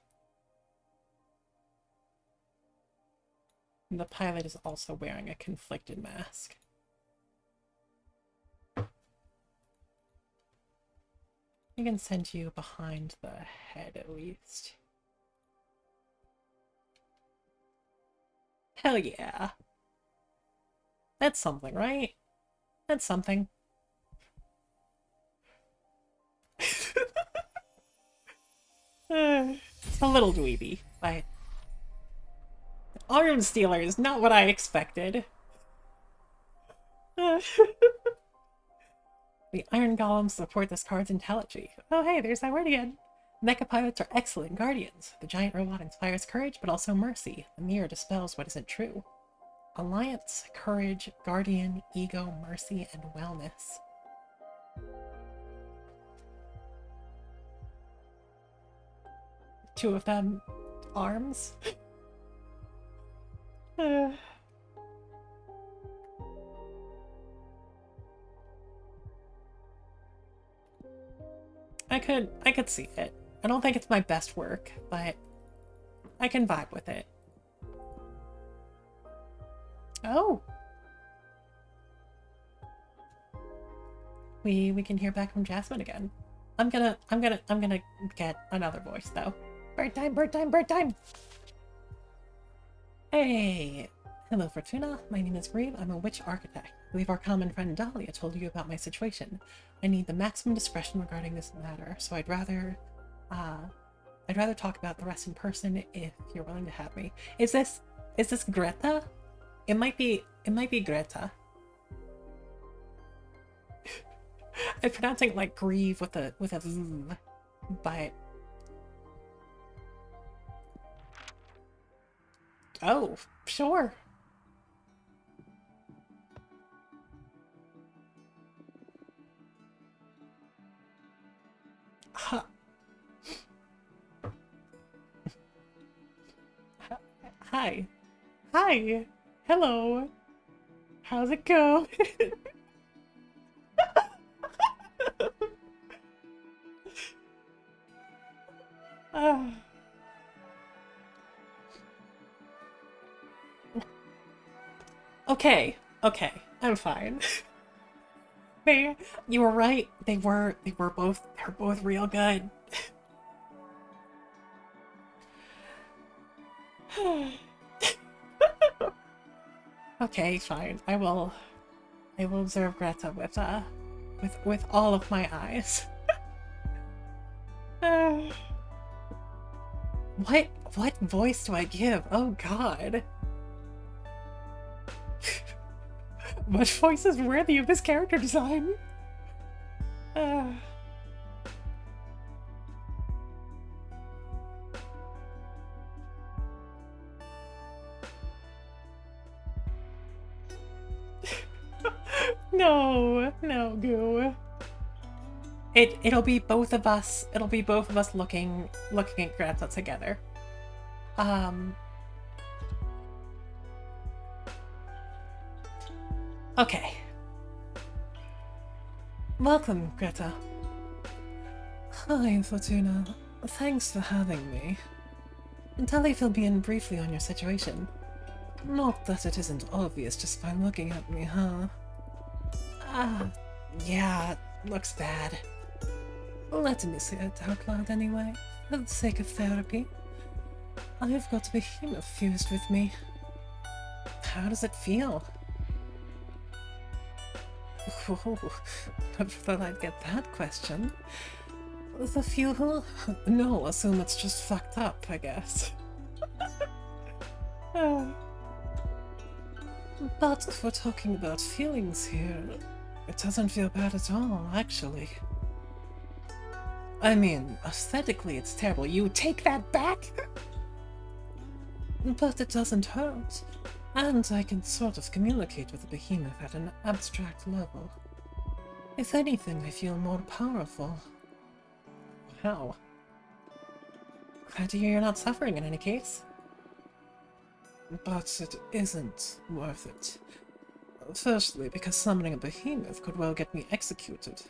is also wearing a conflicted mask. I can send you behind the head at least. Hell yeah. That's something, right? That's something. It's a little dweeby, but arm stealer is not what I expected. The iron golems support this card's intelligence. Oh hey, there's that word again. Mecha pilots are excellent guardians. The giant robot inspires courage, but also mercy. The mirror dispels what isn't true. Alliance, courage, guardian, ego, mercy, and wellness. Two of them arms. I could see it. I don't think it's my best work, but I can vibe with it. Oh. We can hear back from Jasmine again. I'm gonna get another voice though. Bird time, bird time, bird time! Hey! Hello, Fortuna. My name is Reeve. I'm a witch architect. I believe our common friend Dahlia told you about my situation. I need the maximum discretion regarding this matter, so I'd rather talk about the rest in person if you're willing to have me. Is this Greta? It might be Greta. I'm pronouncing it like grieve with a v, but oh, sure. Hi. Hi. Hello. How's it go? Okay, I'm fine. You were right. They're both real good. Okay, fine. I will observe Greta with all of my eyes. What voice do I give? Oh god. What voice is worthy of this character design? No, Goo. It'll be both of us. It'll be both of us looking at Greta together. Okay. Welcome, Greta. Hi, Fortuna. Thanks for having me. Tell me, fill me in briefly on your situation. Not that it isn't obvious just by looking at me, huh? Ah, yeah, looks bad. Let me say it out loud anyway, for the sake of therapy. I've got a behemoth fused with me. How does it feel? Oh, never thought I'd get that question. The fuel? No, assume it's just fucked up, I guess. But if we're talking about feelings here, it doesn't feel bad at all, actually. I mean, aesthetically it's terrible. You take that back? But it doesn't hurt. And I can sort of communicate with the behemoth at an abstract level. If anything, I feel more powerful. How? Glad to hear you're not suffering in any case. But it isn't worth it. Firstly, because summoning a behemoth could well get me executed.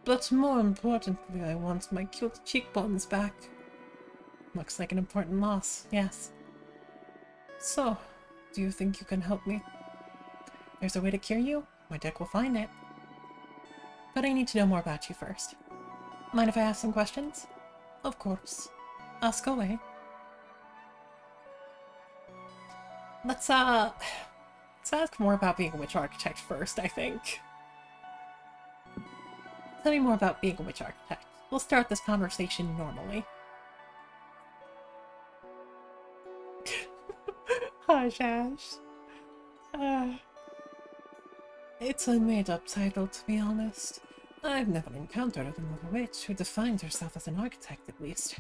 But more importantly, I want my cute cheekbones back. Looks like an important loss, yes. So, do you think you can help me? There's a way to cure you? My deck will find it. But I need to know more about you first. Mind if I ask some questions? Of course. Ask away. Let's ask more about being a witch architect first, I think. Tell me more about being a witch architect. We'll start this conversation normally. Hush, Ash. It's a made-up title, to be honest. I've never encountered another witch who defined herself as an architect, at least.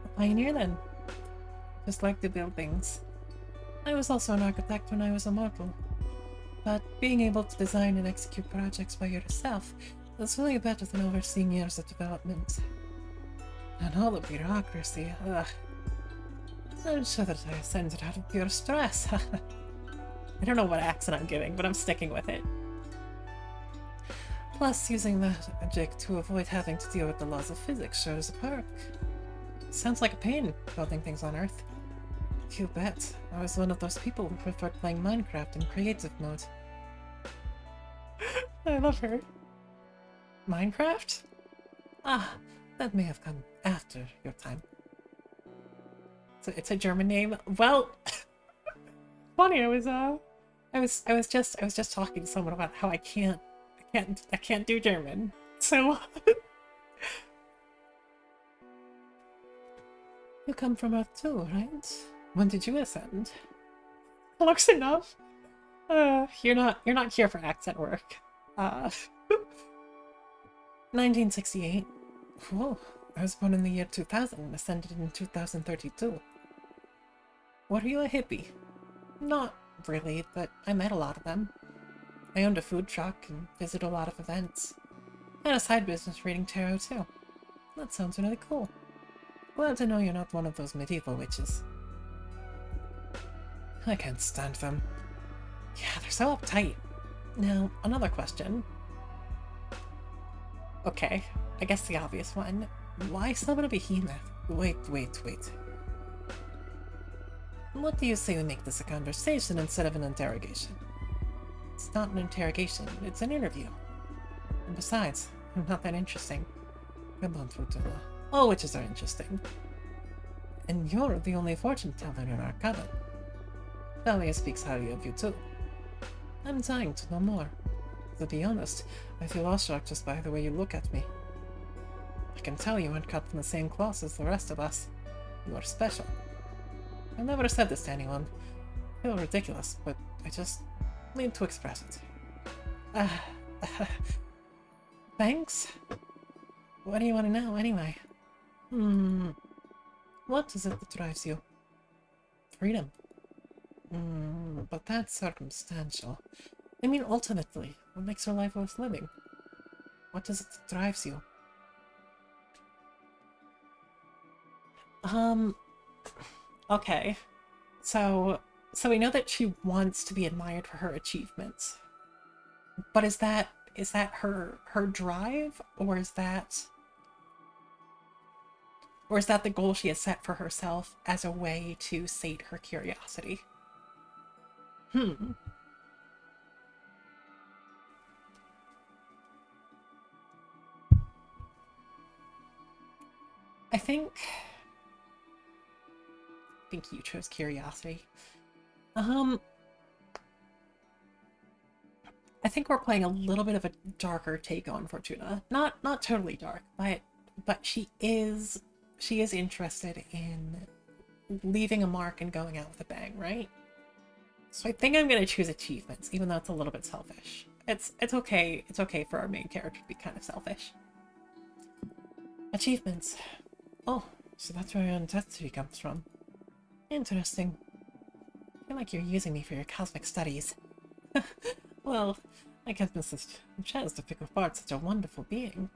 A pioneer, then. Just like the buildings. I was also an architect when I was a mortal. But being able to design and execute projects by yourself is really better than overseeing years of development. And all the bureaucracy, ugh. I'm sure that I ascended out of pure stress. I don't know what accent I'm giving, but I'm sticking with it. Plus, using that magic to avoid having to deal with the laws of physics sure is a perk. Sounds like a pain, building things on Earth. You bet. I was one of those people who preferred playing Minecraft in creative mode. I love her. Minecraft? Ah, that may have come after your time. So it's a German name. Well, funny. I was just talking to someone about how I can't do German. So you come from Earth too, right? When did you ascend? Close enough. You're not here for accent work. 1968. Whoa, I was born in the year 2000 and ascended in 2032. Were you a hippie? Not really, but I met a lot of them. I owned a food truck and visited a lot of events. I had a side business reading tarot too. That sounds really cool. Glad to know you're not one of those medieval witches. I can't stand them. Yeah, they're so uptight. Now, another question. Okay, I guess the obvious one. Why summon a behemoth? Wait. What do you say we make this a conversation instead of an interrogation? It's not an interrogation, it's an interview. And besides, I'm not that interesting. Come on, Fortuna. All witches are interesting. And you're the only fortune teller in our coven. Thalia speaks highly of you too. I'm dying to know more. To be honest, I feel awestruck just by the way you look at me. I can tell you aren't cut from the same cloth as the rest of us. You are special. I've never said this to anyone. I feel ridiculous, but I just need to express it. Thanks? What do you want to know, anyway? What is it that drives you? Freedom. But that's circumstantial. I mean, ultimately, what makes your life worth living? What is it that drives you? Okay. So we know that she wants to be admired for her achievements. But is that her drive, or is that the goal she has set for herself as a way to sate her curiosity? I think you chose curiosity. I think we're playing a little bit of a darker take on Fortuna. Not totally dark, but she is interested in leaving a mark and going out with a bang, right? So I think I'm gonna choose achievements, even though it's a little bit selfish. It's okay. It's okay for our main character to be kind of selfish. Achievements. Oh, so that's where your intensity comes from. Interesting. I feel like you're using me for your cosmic studies. Well, I can't miss this chance to pick apart such a wonderful being.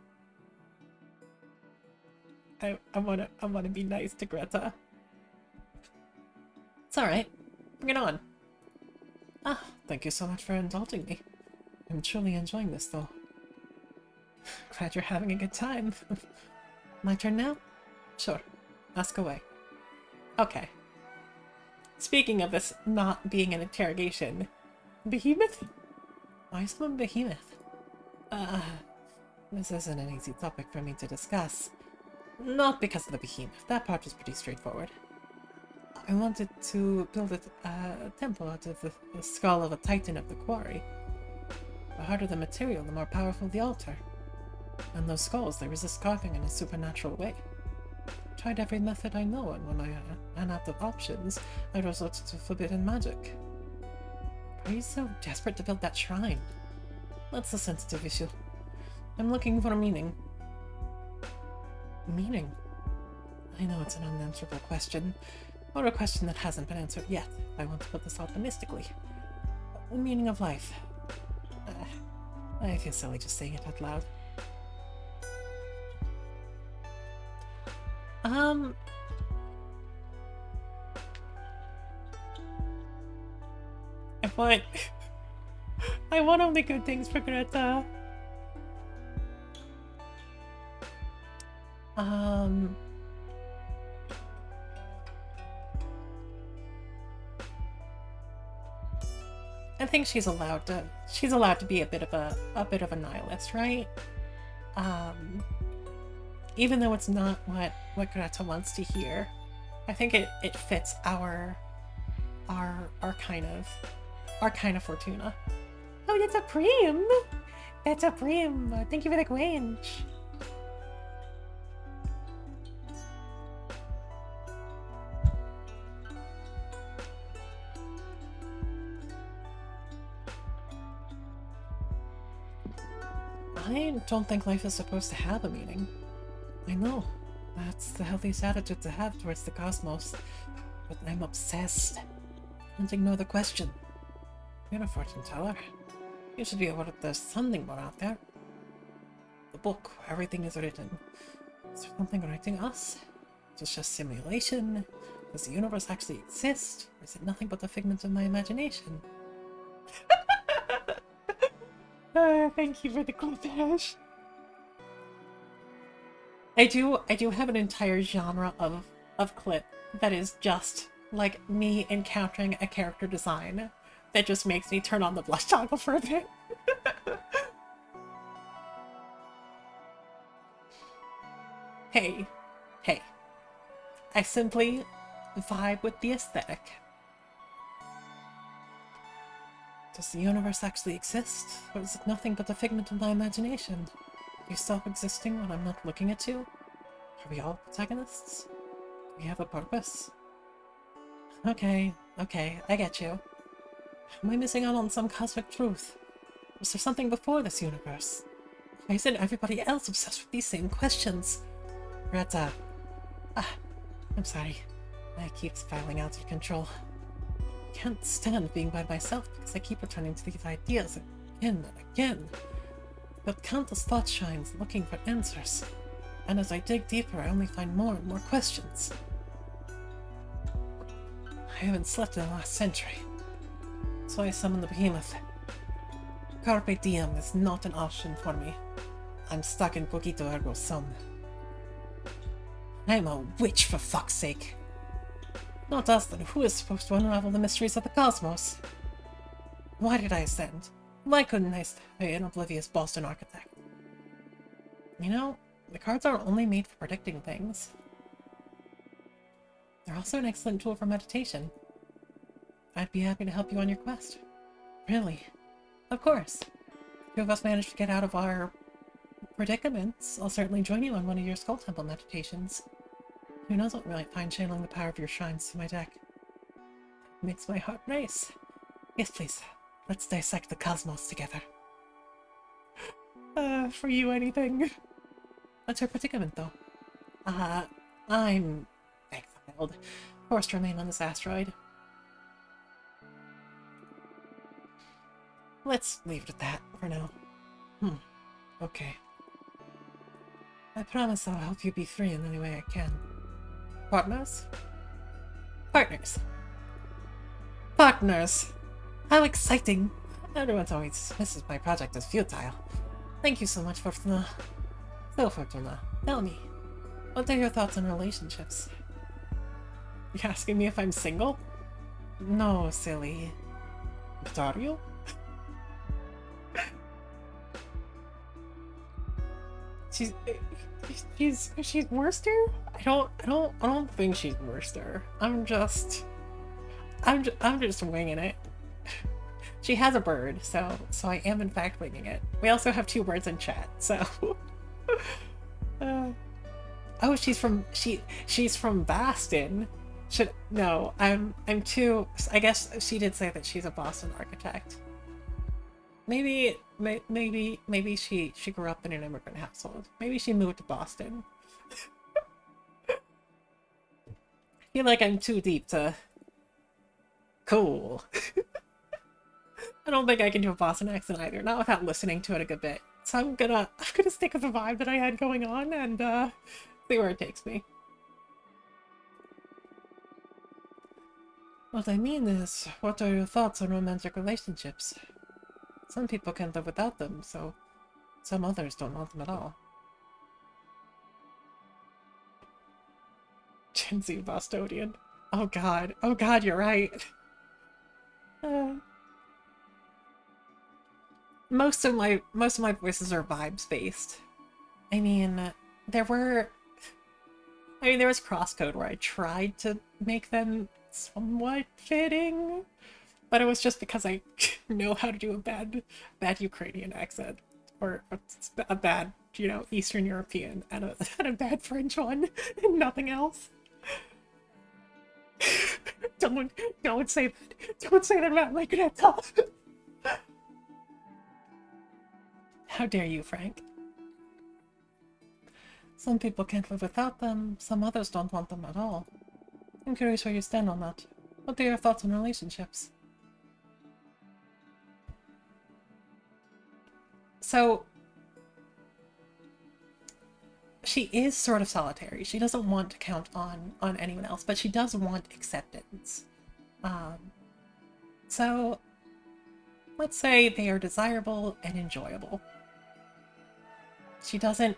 I wanna be nice to Greta. It's alright. Bring it on. Ah, thank you so much for indulging me. I'm truly enjoying this, though. Glad you're having a good time. My turn now? Sure. Ask away. Okay. Speaking of this not being an interrogation, Behemoth? Why someone Behemoth? This isn't an easy topic for me to discuss. Not because of the Behemoth. That part is pretty straightforward. I wanted to build a temple out of the skull of a titan of the quarry. The harder the material, the more powerful the altar. And those skulls, they resist carving in a supernatural way. Tried every method I know, and when I ran out of options, I resorted to forbidden magic. Why are you so desperate to build that shrine? That's a sensitive issue. I'm looking for meaning. Meaning? I know it's an unanswerable question, or a question that hasn't been answered yet. I want to put this optimistically. The meaning of life. I feel silly just saying it out loud. I want only good things for Greta. I think she's allowed to be a bit of a nihilist, right? Even though it's not what Greta wants to hear, I think it fits our kind of Fortuna. Oh, that's a Prim! That's a Prim! Thank you for the quench! I don't think life is supposed to have a meaning. I know. That's the healthiest attitude to have towards the cosmos. But I'm obsessed. Can't ignore the question. You're a fortune teller. You should be aware that there's something more out there. The book where everything is written. Is there something writing us? Is it just simulation? Does the universe actually exist? Or is it nothing but a figment of my imagination? Thank you for the clippage. I do have an entire genre of clip that is just like me encountering a character design that just makes me turn on the blush toggle for a bit. Hey. I simply vibe with the aesthetic. Does the universe actually exist? Or is it nothing but a figment of my imagination? Do you stop existing when I'm not looking at you? Are we all protagonists? Do we have a purpose? Okay, I get you. Am I missing out on some cosmic truth? Was there something before this universe? Why isn't everybody else obsessed with these same questions? Greta. I'm sorry. I keep spiraling out of control. I can't stand being by myself because I keep returning to these ideas again and again. But countless thought shines looking for answers. And as I dig deeper, I only find more and more questions. I haven't slept in the last century. So I summoned the behemoth. Carpe diem is not an option for me. I'm stuck in Cogito ergo sum. I'm a witch, for fuck's sake. Not us, then who is supposed to unravel the mysteries of the cosmos? Why did I ascend? Why couldn't I stay an oblivious Boston architect? You know, the cards aren't only made for predicting things. They're also an excellent tool for meditation. I'd be happy to help you on your quest. Really? Of course. If two of us manage to get out of our predicaments, I'll certainly join you on one of your Skull Temple meditations. Who knows what we might find channeling the power of your shrines to my deck. It makes my heart race. Yes, please. Let's dissect the cosmos together. For you, anything. What's your predicament, though? I'm exiled. Forced to remain on this asteroid. Let's leave it at that for now. Okay. I promise I'll help you be free in any way I can. Partners? Partners. Partners! How exciting! Everyone always dismisses my project as futile. Thank you so much, Fortuna. So, Fortuna, tell me, what are your thoughts on relationships? You asking me if I'm single? No, silly. But are you? She's Worcester? I don't think she's Worcester. I'm just winging it. She has a bird, so I am in fact winging it. We also have two birds in chat, so. Oh, she's from Boston. No, I'm too. I guess she did say that she's a Boston architect. Maybe she grew up in an immigrant household. Maybe she moved to Boston. I feel like I'm too deep to. Cool. I don't think I can do a Boston accent either, not without listening to it a good bit. So I'm gonna stick with the vibe that I had going on and see where it takes me. What I mean is, what are your thoughts on romantic relationships? Some people can't live without them, so some others don't want them at all. Gen Z Bostonian. Oh god, you're right. Most of my voices are vibes based. I mean, there was Crosscode where I tried to make them somewhat fitting, but it was just because I know how to do a bad Ukrainian accent, or a bad, Eastern European, and a bad French one, and nothing else. Don't say that. Don't say that about my grandpa. How dare you, Frank? Some people can't live without them, some others don't want them at all. I'm curious where you stand on that. What are your thoughts on relationships? So, she is sort of solitary. She doesn't want to count on anyone else, but she does want acceptance. So, let's say they are desirable and enjoyable. She doesn't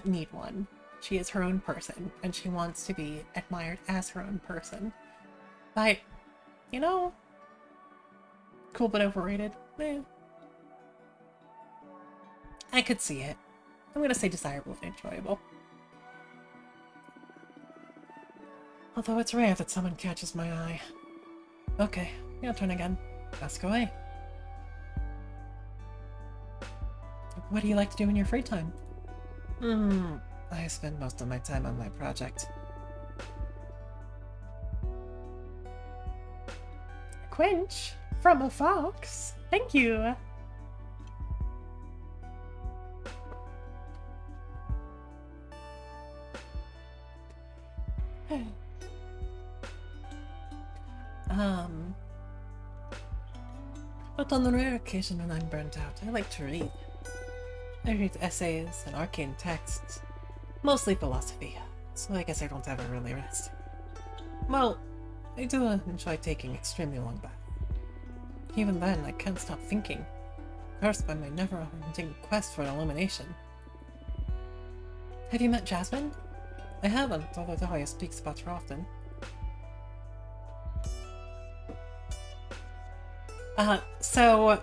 need one. She is her own person, and she wants to be admired as her own person. But, cool but overrated? Eh. I could see it. I'm gonna say desirable and enjoyable. Although it's rare that someone catches my eye. Okay, your turn again. Ask away. What do you like to do in your free time? I spend most of my time on my project. Quench from a fox. Thank you. But on the rare occasion when I'm burnt out, I like to read. I read essays and arcane texts, mostly philosophy, so I guess I don't ever really rest. Well, I do enjoy taking extremely long baths. Even then, I can't stop thinking. cursed by my never-ending quest for illumination. Have you met Jasmine? I haven't, although Dahlia speaks about her often. So...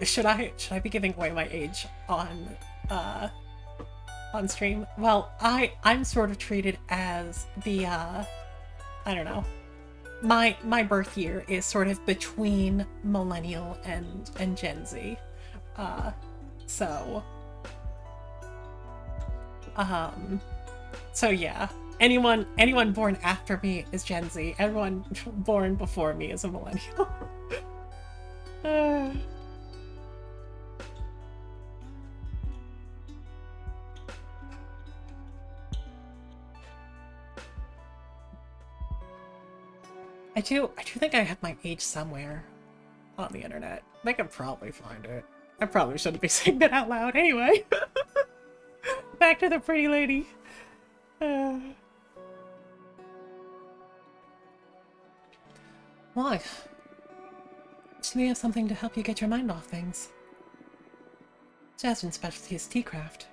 Should I be giving away my age on stream? Well, I'm sort of treated as the, I don't know. My birth year is sort of between millennial and Gen Z. So yeah. Anyone born after me is Gen Z. Everyone born before me is a millennial. I do think I have my age somewhere on the internet. I could probably find it. I probably shouldn't be saying that out loud anyway. Back to the pretty lady. Why? She may have something to help you get your mind off things. Jasmine's specialty is tea craft.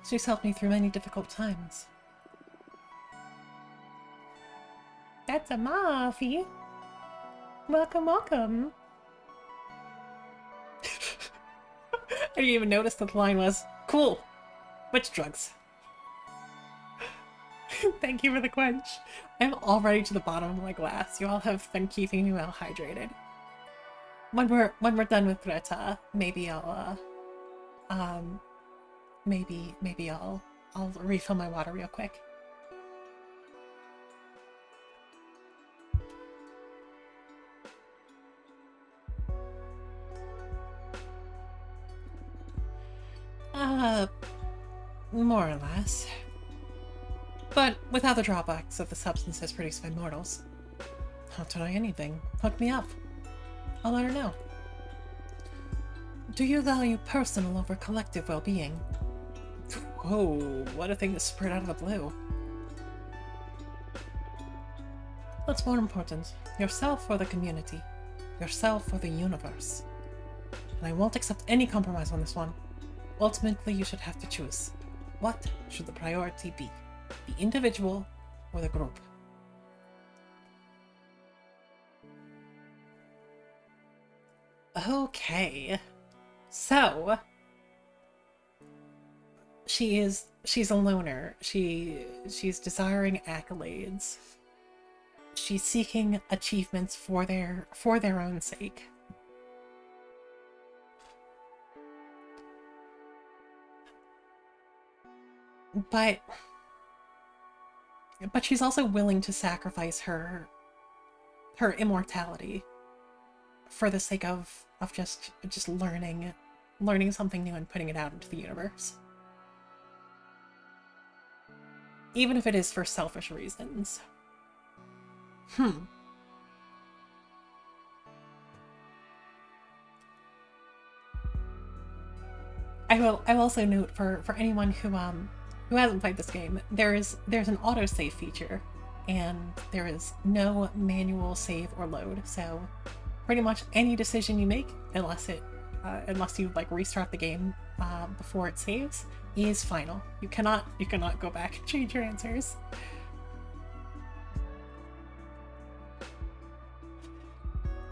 She's helped me through many difficult times. That's a Mafi. Welcome, welcome. I didn't even notice that the line was, cool. Which drugs? Thank you for the quench. I'm already to the bottom of my glass. You all have been keeping me well hydrated. When we're done with Greta, maybe I'll maybe I'll refill my water real quick. More or less. But without the drawbacks of the substances produced by mortals. I'll try anything. Hook me up. I'll let her know. Do you value personal over collective well-being? Whoa, what a thing to spread out of the blue. What's more important, yourself or the community? Yourself or the universe? And I won't accept any compromise on this one. Ultimately, you should have to choose. What should the priority be? The individual or the group? Okay. So she's a loner. She's desiring accolades. She's seeking achievements for their own sake. But she's also willing to sacrifice her immortality for the sake of just learning something new and putting it out into the universe. Even if it is for selfish reasons. I will also note for anyone who hasn't played this game, there's an autosave feature, and there is no manual save or load. So pretty much any decision you make, unless you like restart the game before it saves, is final. You cannot go back and change your answers.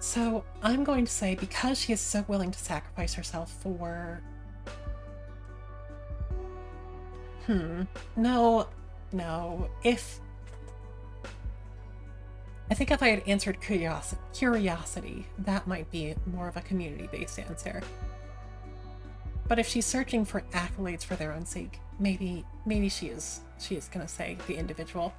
So I'm going to say, because she is so willing to sacrifice herself for... No. I think if I had answered curiosity, that might be more of a community-based answer. But if she's searching for accolades for their own sake, maybe she is gonna say the individual.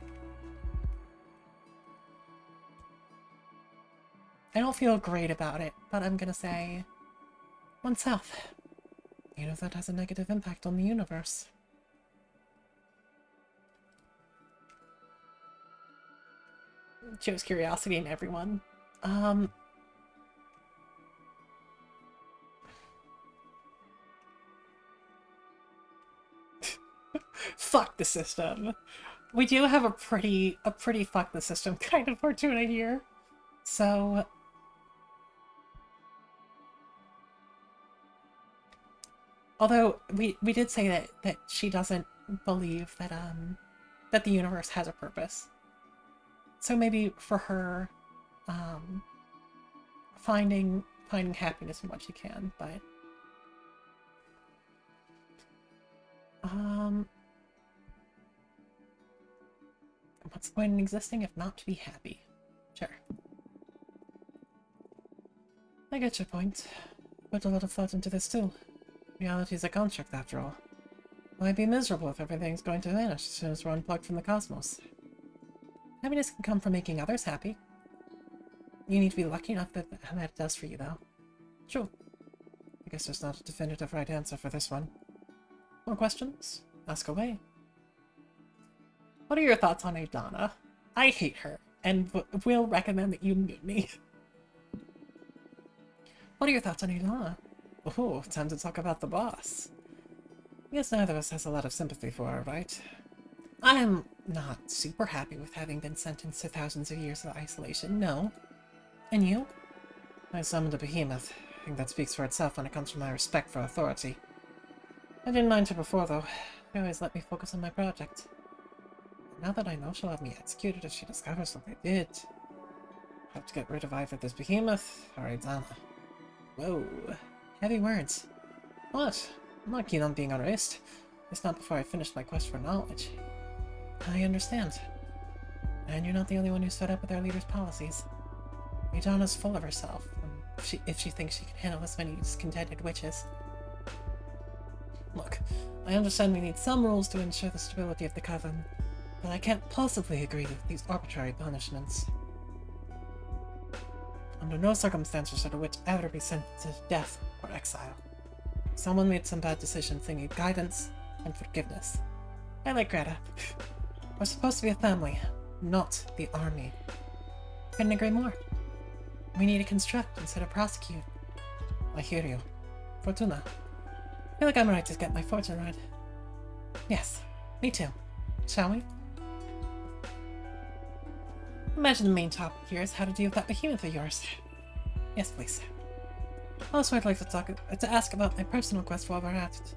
I don't feel great about it, but I'm gonna say oneself. You know, that has a negative impact on the universe. Shows curiosity in everyone. Fuck the system. We do have a pretty fuck the system kind of Fortuna here. So, although we did say that she doesn't believe that the universe has a purpose. So maybe for her, um, finding happiness in what she can, but what's the point in existing if not to be happy? Sure. I get your point. Put a lot of thought into this too. Reality is a construct after all. Why be miserable if everything's going to vanish as soon as we're unplugged from the cosmos? Happiness can come from making others happy. You need to be lucky enough that it does for you, though. True. I guess there's not a definitive right answer for this one. More questions? Ask away. What are your thoughts on Adana? I hate her, and will recommend that you mute me. What are your thoughts on Adana? Oh, time to talk about the boss. I guess neither of us has a lot of sympathy for her, right? I'm not super happy with having been sentenced to thousands of years of isolation, no. And you? I summoned a behemoth. I think that speaks for itself when it comes to my respect for authority. I didn't mind her before, though. She always let me focus on my project. Now that I know she'll have me executed if she discovers what I did. Have to get rid of either this behemoth or Adana. Whoa. Heavy words. What? I'm not keen on being erased. It's not before I finish my quest for knowledge. I understand. And you're not the only one who's fed up with our leader's policies. Adana's full of herself, and if she thinks she can handle this many discontented witches. Look, I understand we need some rules to ensure the stability of the Coven, but I can't possibly agree with these arbitrary punishments. Under no circumstances should a witch ever be sentenced to death or exile. Someone made some bad decisions, they need guidance and forgiveness. I like Greta. We're supposed to be a family, not the army. Couldn't agree more. We need to construct instead of prosecute. I hear you. Fortuna. I feel like I'm ready to get my fortune read. Yes, me too. Shall we? Imagine the main topic here is how to deal with that behemoth of yours. Yes, please. Also, I'd like to ask about my personal quest while we're at it.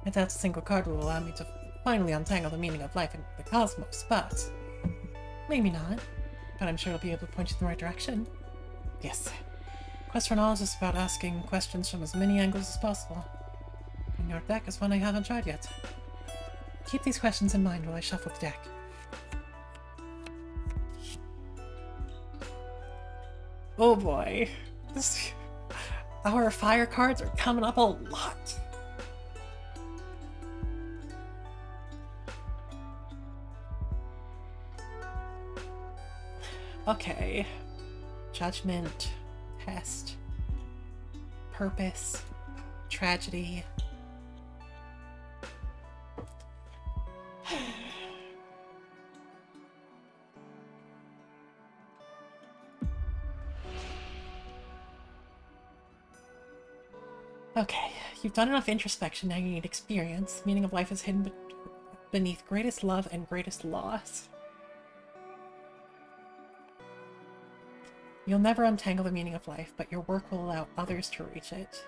I doubt a single card will allow me to finally untangle the meaning of life in the cosmos, but... maybe not. But I'm sure it'll be able to point you in the right direction. Yes. Quest for Knowledge is about asking questions from as many angles as possible. And your deck is one I haven't tried yet. Keep these questions in mind while I shuffle the deck. Oh boy. Our fire cards are coming up a lot. Okay. Judgment, test, purpose, tragedy. Okay, you've done enough introspection, now you need experience. Meaning of life is hidden beneath greatest love and greatest loss. You'll never untangle the meaning of life, but your work will allow others to reach it.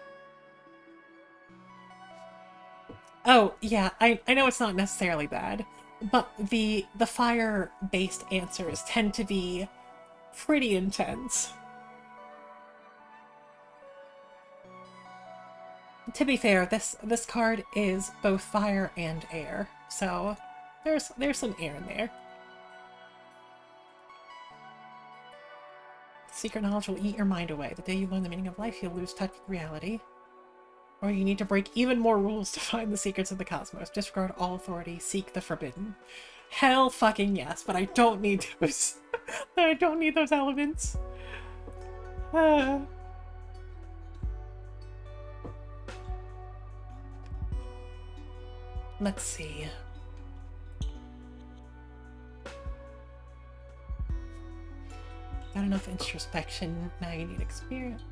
Oh, yeah, I know it's not necessarily bad, but the fire-based answers tend to be pretty intense. To be fair, this card is both fire and air, so there's some air in there. Secret knowledge will eat your mind away. The day you learn the meaning of life, you'll lose touch with reality. Or you need to break even more rules to find the secrets of the cosmos. Disregard all authority, seek the forbidden. Hell fucking yes, but I don't need those. I don't need those elements. Let's see. Got enough introspection, now you need experience.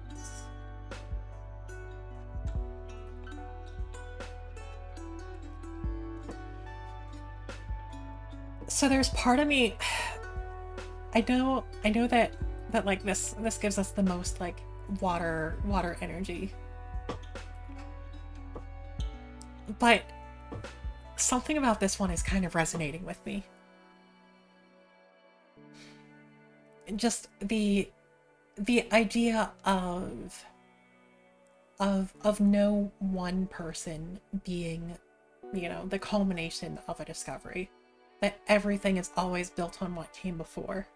So there's part of me, I know that that like this gives us the most like water energy. But something about this one is kind of resonating with me. Just the idea of no one person being, you know, the culmination of a discovery. That everything is always built on what came before.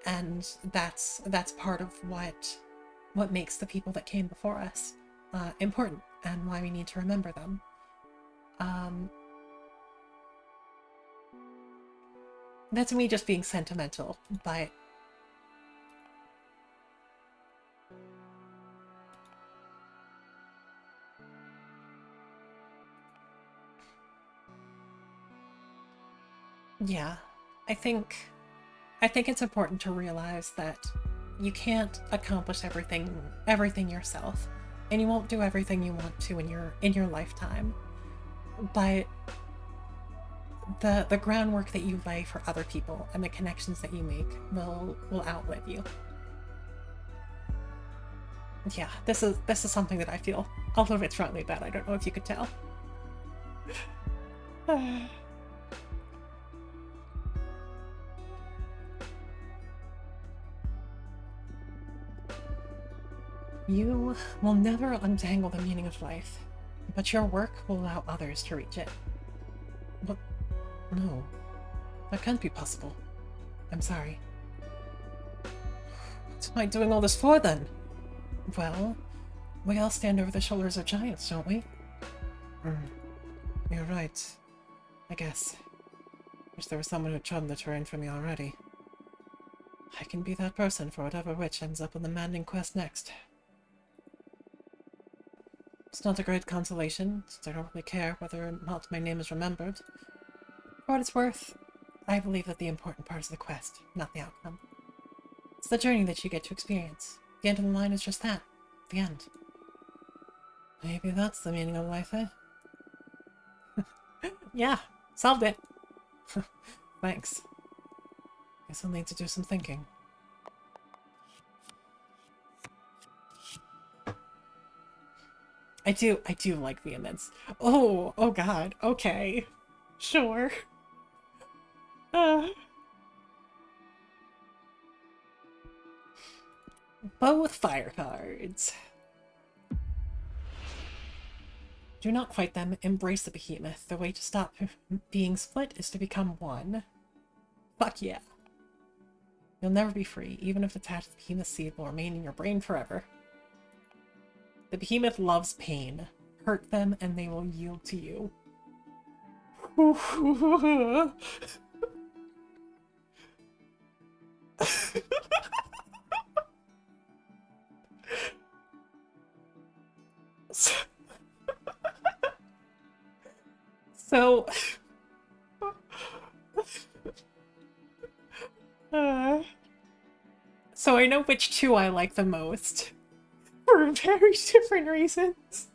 And that's part of what makes the people that came before us important, and why we need to remember them. That's me just being sentimental, but yeah, I think it's important to realize that you can't accomplish everything yourself, and you won't do everything you want to in your lifetime. But the groundwork that you lay for other people and the connections that you make will outlive you. Yeah, this is something that I feel a little bit strongly about. I don't know if you could tell. You will never untangle the meaning of life, but your work will allow others to reach it. But no, that can't be possible. I'm sorry. What am I doing all this for, then? Well, we all stand over the shoulders of giants, don't we? You're right. I guess. Wish there was someone who trodden the terrain for me already. I can be that person for whatever witch ends up on the maddening quest next. It's not a great consolation, since I don't really care whether or not my name is remembered. For what it's worth, I believe that the important part is the quest, not the outcome. It's the journey that you get to experience. The end of the line is just that. The end. Maybe that's the meaning of life, eh? Yeah, solved it. Thanks. Guess I'll need to do some thinking. I do like vehemence. Oh god, okay. Sure. Both fire cards. Do not fight them, embrace the behemoth. The way to stop being split is to become one. Fuck yeah. You'll never be free, even if attached to the behemoth seed will remain in your brain forever. The behemoth loves pain. Hurt them and they will yield to you. So so I know which two I like the most for very different reasons.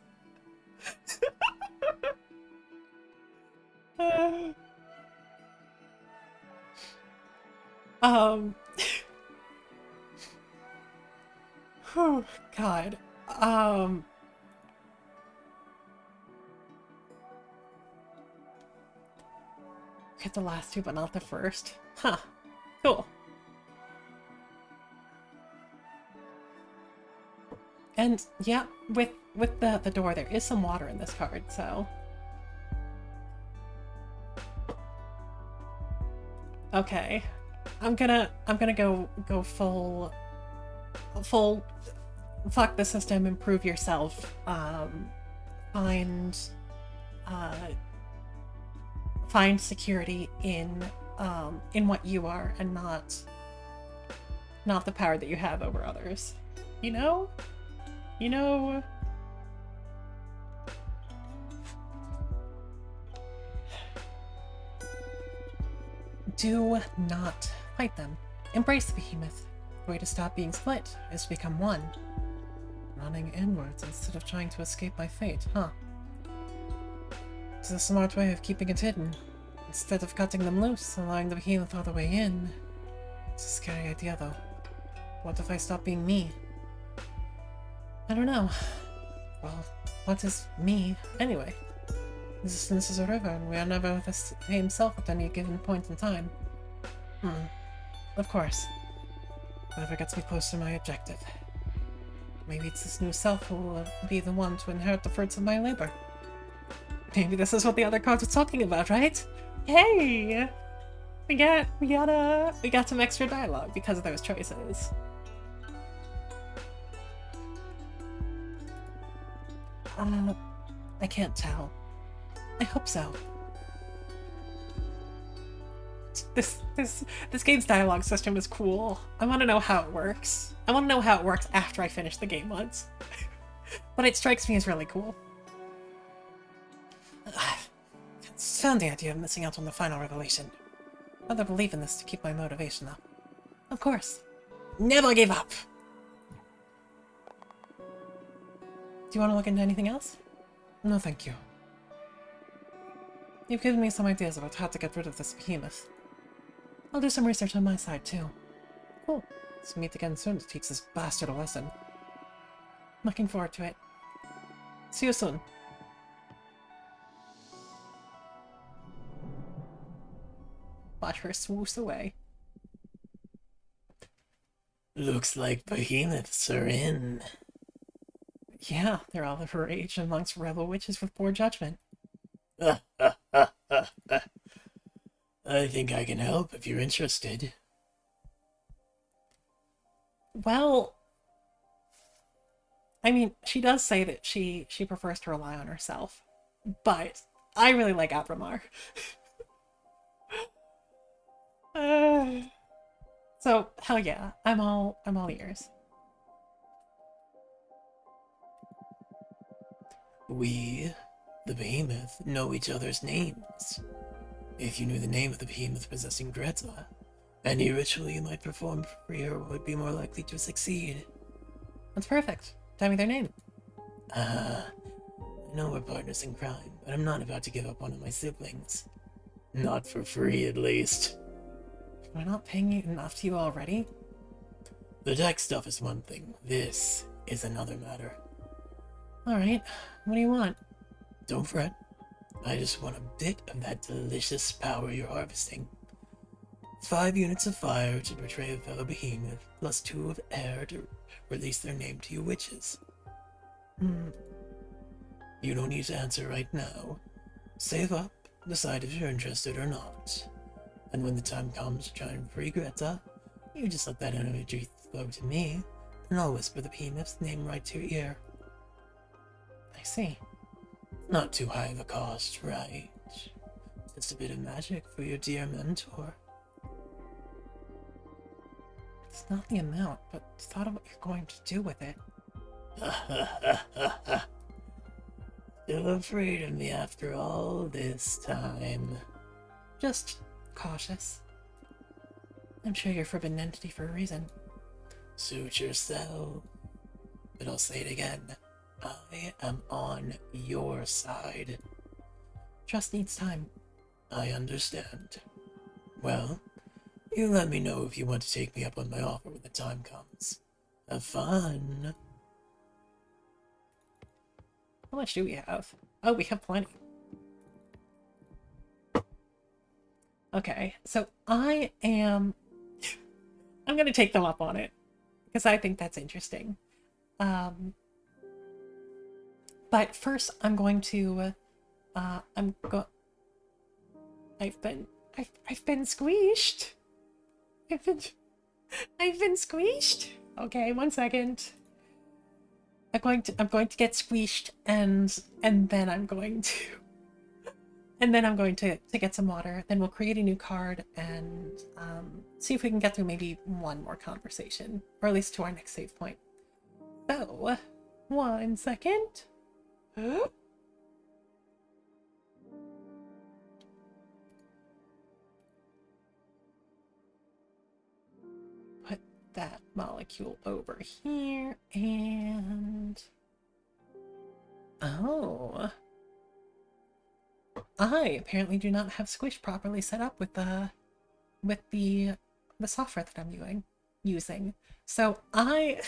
Oh god. Get the last two, but not the first. Huh. Cool. And yeah, with the door, there is some water in this card, so. Okay. I'm gonna go full fuck the system, improve yourself, find security in what you are and not the power that you have over others. You know? Do not fight them. Embrace the behemoth. The way to stop being split is to become one. Running inwards instead of trying to escape my fate, huh? It's a smart way of keeping it hidden. Instead of cutting them loose, allowing the behemoth all the way in, It's a scary idea, though. What if I stop being me? I don't know. Well, what is me, anyway? Existence is a river, and we are never the same self at any given point in time. Of course. Whatever gets me closer to my objective. Maybe it's this new self who will be the one to inherit the fruits of my labor. Maybe this is what the other cards were talking about, right? Hey! We got some extra dialogue because of those choices. I can't tell. I hope so. This game's dialogue system is cool. I want to know how it works. I want to know how it works after I finish the game once. But it strikes me as really cool. I found the idea of missing out on the final revelation. I'd rather believe in this to keep my motivation up. Of course. Never give up! Do you want to look into anything else? No, thank you. You've given me some ideas about how to get rid of this behemoth. I'll do some research on my side, too. Cool. Let's meet again soon to teach this bastard a lesson. Looking forward to it. See you soon. Watch her swoosh away. Looks like behemoths are in. Yeah, they're all of her age amongst rebel witches with poor judgment. I think I can help if you're interested. Well, I mean, she does say that she prefers to rely on herself, but I really like Abramar. So hell yeah, I'm all ears. We, the behemoth, know each other's names. If you knew the name of the behemoth possessing Greta, any ritual you might perform for her would be more likely to succeed. That's perfect. Tell me their name. I know we're partners in crime, but I'm not about to give up one of my siblings. Not for free, at least. Am I not paying you enough to you already? The tech stuff is one thing. This is another matter. Alright, what do you want? Don't fret. I just want a bit of that delicious power you're harvesting. 5 units of fire to betray a fellow behemoth, plus 2 of air to release their name to you witches. You don't need to answer right now. Save up, decide if you're interested or not. And when the time comes to try and free Greta, you just let that energy flow to me, and I'll whisper the behemoth's name right to your ear. I see. Not too high of a cost, right? Just a bit of magic for your dear mentor. It's not the amount, but thought of what you're going to do with it. Still afraid of me after all this time. Just cautious. I'm sure you're a forbidden entity for a reason. Suit yourself. But I'll say it again. I am on your side. Trust needs time. I understand. Well, you let me know if you want to take me up on my offer when the time comes. Have fun. How much do we have? Oh, we have plenty. Okay, so I'm gonna take them up on it because I think that's interesting. But first, I'm going to. I've been squeezed. I've been squeezed. Okay, 1 second. I'm going to get squeezed, and then I'm going to get some water. Then we'll create a new card and see if we can get through maybe one more conversation, or at least to our next save point. So, 1 second. Put that molecule over here, and oh, I apparently do not have Squish properly set up with the the software that I'm using. So I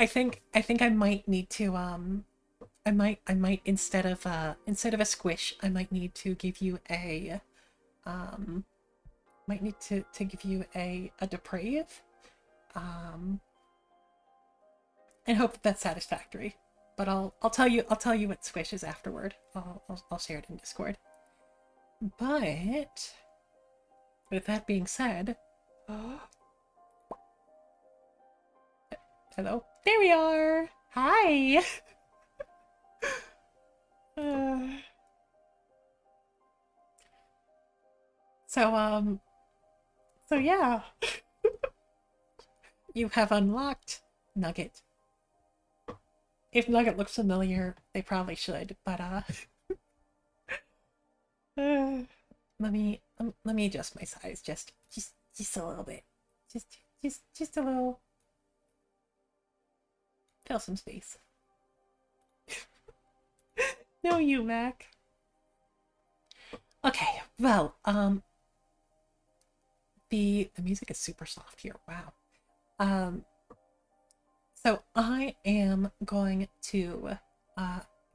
think I might need to I might instead of a squish, I might need to give you a might need to give you a deprave, um, and hope that that's satisfactory. But I'll tell you what squish is afterward. I'll share it in Discord. But with that being said, hello, there we are. Hi. Uh, so so yeah, you have unlocked Nugget. If Nugget looks familiar, they probably should. But uh let me adjust my size just a little bit. Just a little. Fill some space. No, you, Mac. Okay, well, the music is super soft here. Wow. Um, so I am going to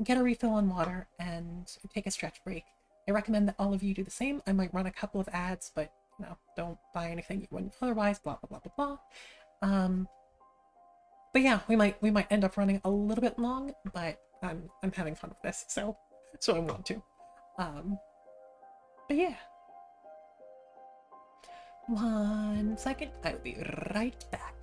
get a refill on water and take a stretch break. I recommend that all of you do the same. I might run a couple of ads, but don't buy anything you wouldn't otherwise. Blah blah blah blah blah. But yeah, we might end up running a little bit long, but I'm having fun with this, so I want to. But yeah. 1 second, I will be right back.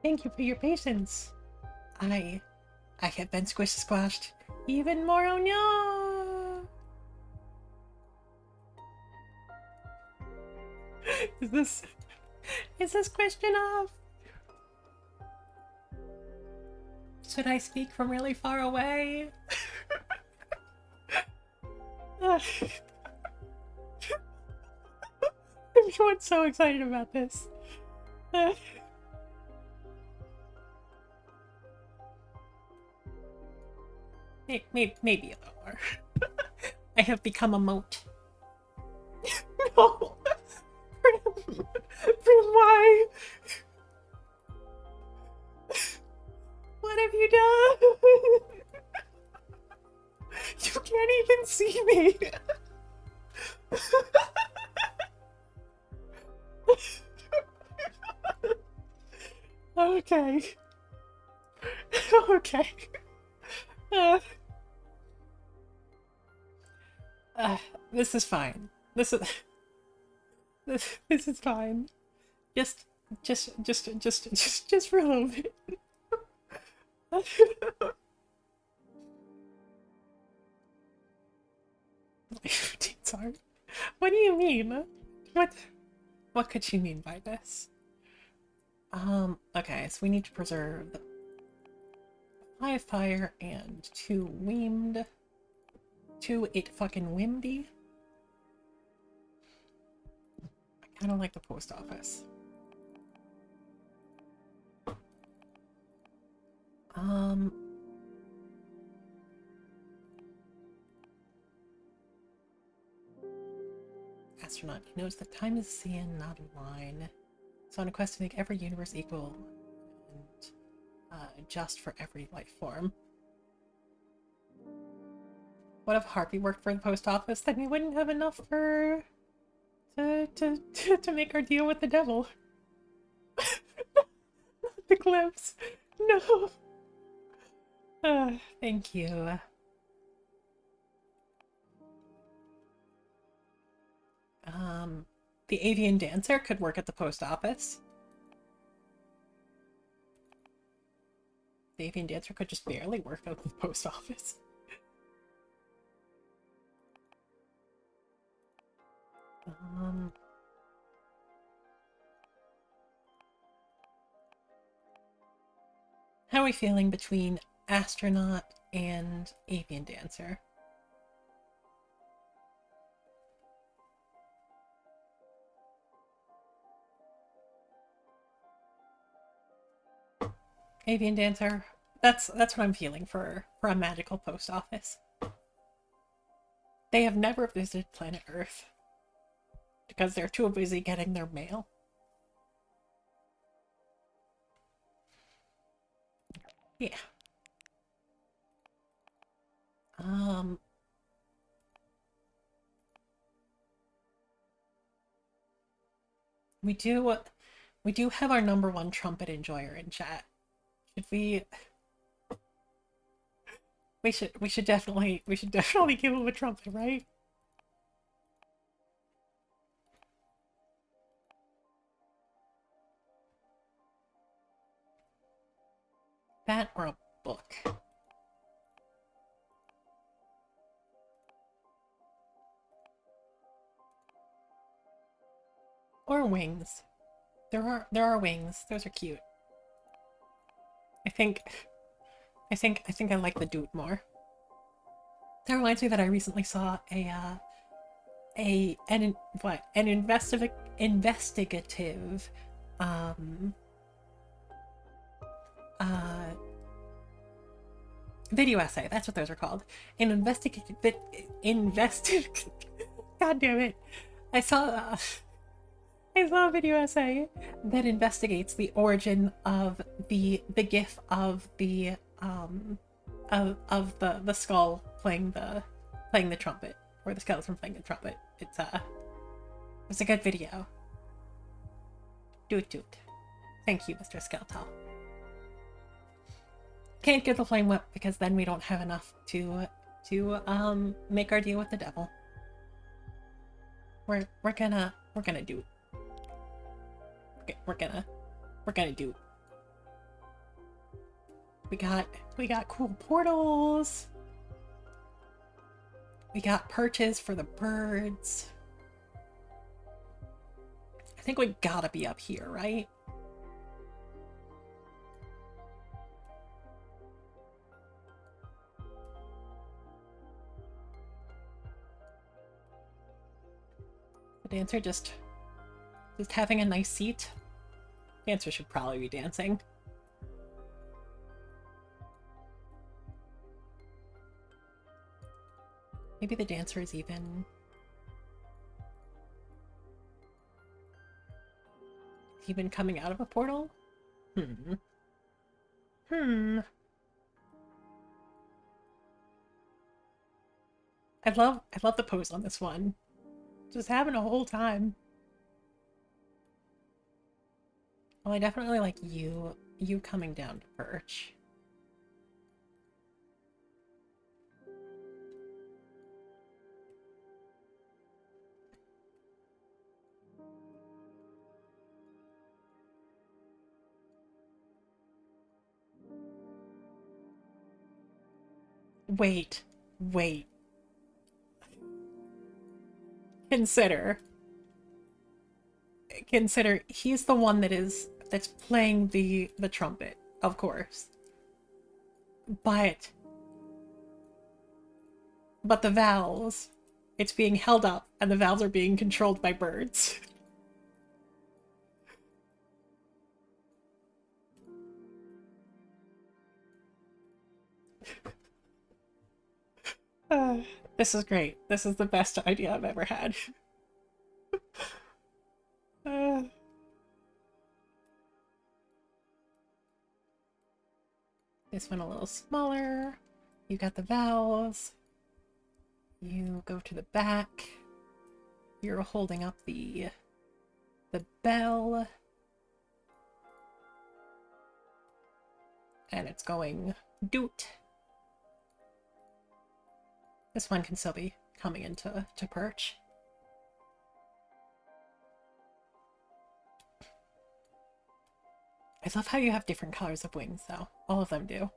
Thank you for your patience. I have been squished squashed even more. Oh no! Is this question off? Should I speak from really far away? Everyone's so excited about this. Maybe a little more. I have become a moat. No! Prim, why? What have you done? You can't even see me. Okay. Okay. This is fine. This is fine. Just for a little bit. Sorry. What do you mean? What could she mean by this? Okay, so we need to preserve the 5 fire and 2 wind. 2 8 fucking windy. I kinda like the post office. Astronaut, he knows that time is seen, not a line. So on a quest to make every universe equal and just for every life form. What if Harpy worked for the post office? Then we wouldn't have enough to make our deal with the devil. Not the glimpse. No. Thank you. The avian dancer could work at the post office. The avian dancer could just barely work at the post office. How are we feeling between astronaut and avian dancer? Avian dancer. That's what I'm feeling for a magical post office. They have never visited planet Earth because they're too busy getting their mail. Yeah. We do have our #1 trumpet enjoyer in chat. Should we should definitely give him a trumpet, right? That or a book. Or wings. There are wings. Those are cute. I think I like the dude more. That reminds me that I recently saw an investigative video essay. That's what those are called. An investigative God damn it. I saw a video essay that investigates the origin of the gif of the skull playing the trumpet, or the skeleton playing the trumpet. It's a good video. Doot. Thank you, Mr. Skeletal. Can't get the flame whip because then we don't have enough to make our deal with the devil. We're gonna do it. Okay, we're gonna do it. We got cool portals. We got perches for the birds. I think we gotta be up here, right? The dancer just having a nice seat. Dancer should probably be dancing. Maybe the dancer is even coming out of a portal? Hmm. I love the pose on this one. Just having a whole time. Well, I definitely like you coming down to perch. Wait. Consider he's the one that's playing the trumpet, of course. But the valves, it's being held up and the valves are being controlled by birds. This is great. This is the best idea I've ever had. This one a little smaller. You got the valves. You go to the back. You're holding up the bell. And it's going doot. This one can still be coming into perch. I love how you have different colors of wings, though. All of them do.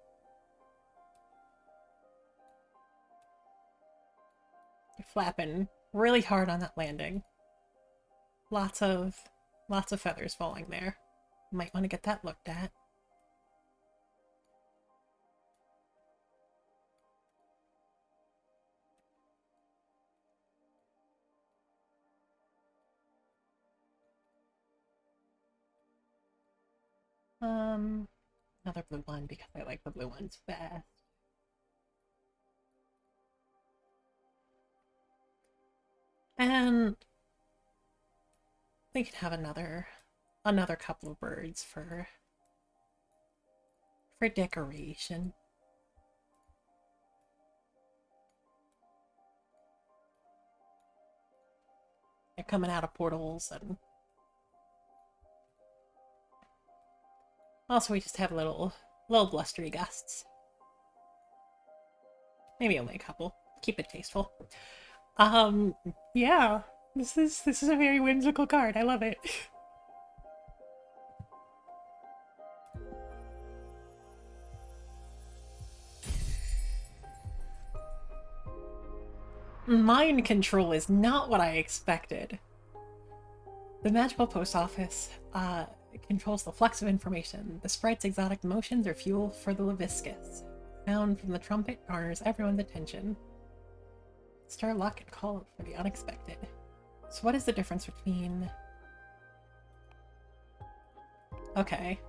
You're flapping really hard on that landing. Lots of feathers falling there. Might want to get that looked at. Another blue one because I like the blue ones best. And we can have another couple of birds for decoration. They're coming out of portals, and also we just have little blustery gusts. Maybe only a couple. Keep it tasteful. Yeah. This is a very whimsical card. I love it. Mind control is not what I expected. The magical post office controls the flux of information. The sprite's exotic motions are fuel for the Leviscus. Sound from the trumpet garners everyone's attention. Star luck and call for the unexpected. So what is the difference between... Okay.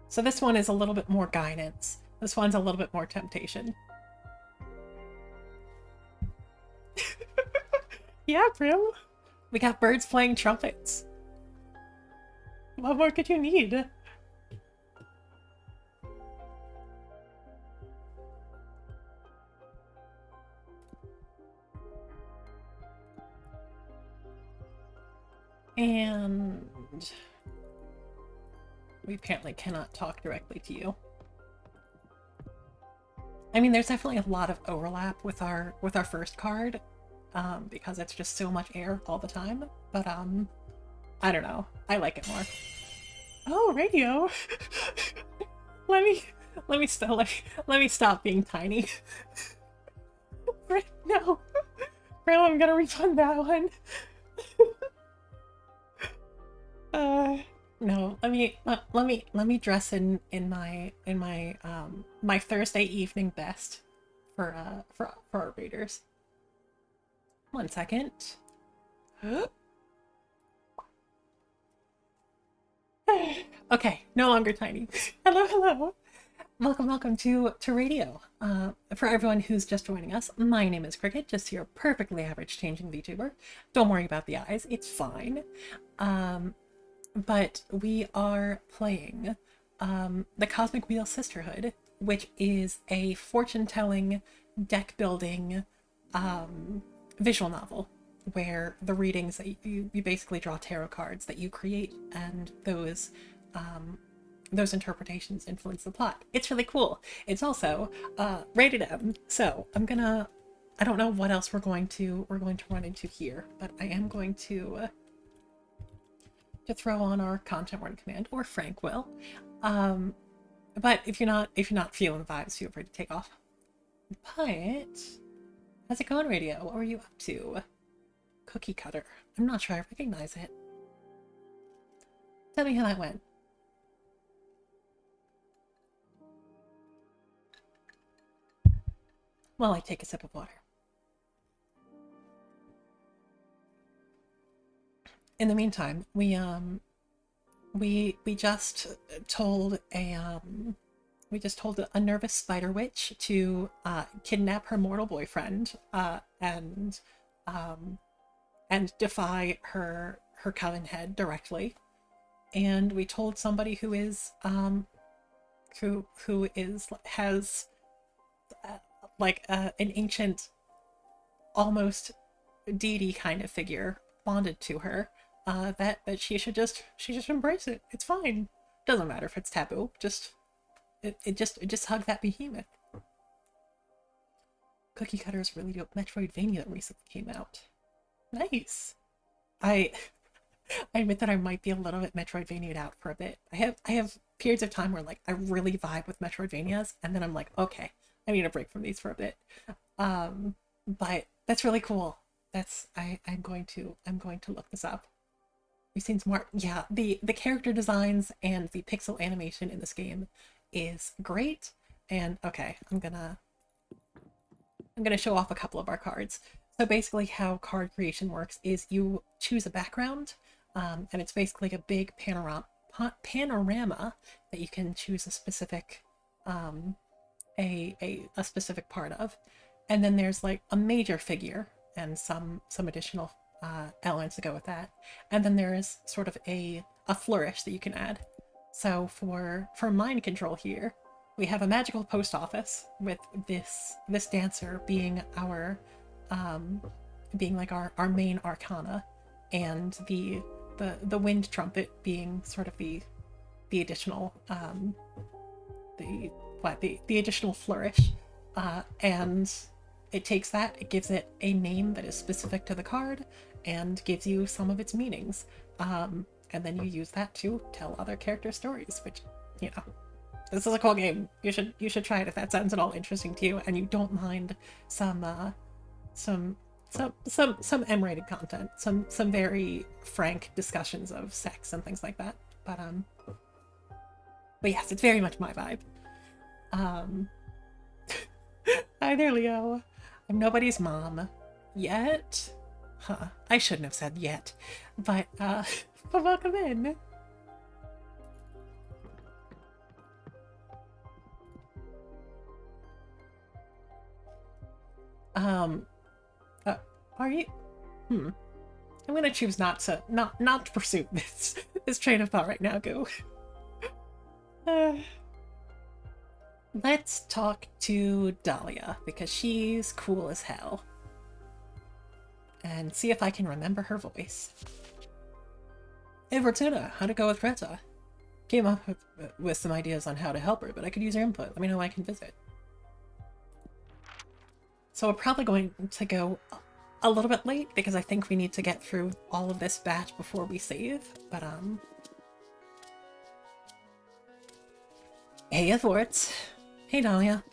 So this one is a little bit more guidance. This one's a little bit more temptation. Yeah, Prim. We got birds playing trumpets. What more could you need? And we apparently cannot talk directly to you. I mean, there's definitely a lot of overlap with our first card, because it's just so much air all the time. But I don't know. I like it more. Oh, radio. Let me let me stop being tiny. No. Bro, I'm gonna refund that one. No, let me dress in my my Thursday evening best for our readers. 1 second. Okay, no longer tiny. Hello, hello. Welcome to radio. For everyone who's just joining us, my name is Cricket, just your perfectly average changing VTuber. Don't worry about the eyes, it's fine. But we are playing the Cosmic Wheel Sisterhood, which is a fortune-telling, deck-building visual novel where the readings that you basically draw tarot cards that you create, and those interpretations influence the plot. It's really cool. It's also rated M, so I don't know what else we're going to run into here, but I am going to throw on our content warning command, or Frank will. But if you're not feeling the vibes, feel free to take off. But how's it going, radio? What were you up to? Cookie cutter. I'm not sure I recognize it. Tell me how that went. While I take a sip of water. In the meantime, we just told a nervous spider witch to kidnap her mortal boyfriend and defy her coven head directly, and we told somebody who has like an ancient, almost deity kind of figure bonded to her, that she should just embrace it. It's fine. Doesn't matter if it's taboo. Just hug that behemoth. Cookie Cutter's really dope Metroidvania that recently came out. Nice. I admit that I might be a little bit Metroidvania'd out for a bit. I have periods of time where like I really vibe with Metroidvanias, and then I'm like, okay, I need a break from these for a bit. But that's really cool. I'm going to look this up. We've seen some more. Yeah, the character designs and the pixel animation in this game is great. And okay, I'm gonna show off a couple of our cards. So basically how card creation works is you choose a background, and it's basically a big panorama that you can choose a specific a specific part of. And then there's like a major figure and some additional elements to go with that. And then there is sort of a flourish that you can add. So for mind control here, we have a magical post office with this dancer being our being like our main arcana, and the wind trumpet being sort of the additional the additional flourish, and it takes that, it gives it a name that is specific to the card and gives you some of its meanings, and then you use that to tell other character stories, which, you know, this is a cool game. You should try it if that sounds at all interesting to you and you don't mind some M-rated content, some very frank discussions of sex and things like that. But yes, it's very much my vibe. Hi there, Leo. I'm nobody's mom yet. Huh. I shouldn't have said yet, but welcome in. Are you? I'm gonna choose not to pursue this train of thought right now, Goo. Let's talk to Dahlia, because she's cool as hell. And see if I can remember her voice. Hey Fortuna, how'd it go with Greta? Came up with some ideas on how to help her, but I could use your input. Let me know when I can visit. So we're probably going to go a little bit late, because I think we need to get through all of this batch before we save, but Hey, Edwards. Hey, Dahlia.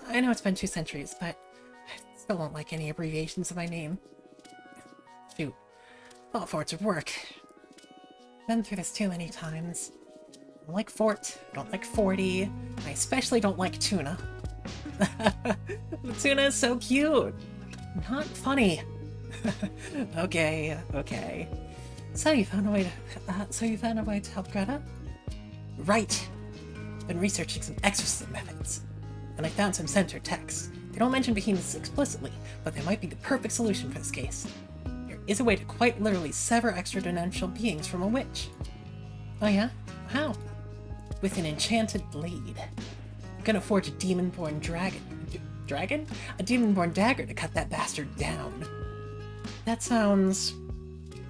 I know it's been 2 centuries, but I still don't like any abbreviations of my name. Shoot. Thought forts would work. Been through this too many times. I don't like fort, I don't like 40, I especially don't like tuna. The tuna is so cute. Not funny. Okay, okay. So you found a way to help Greta? Right. Been researching some exorcism methods, and I found some center texts. They don't mention behemoths explicitly, but they might be the perfect solution for this case. There is a way to quite literally sever extra-dimensional beings from a witch. Oh yeah? How? With an enchanted blade. I'm gonna forge a demon-born dragon? A demon-born dagger to cut that bastard down. That sounds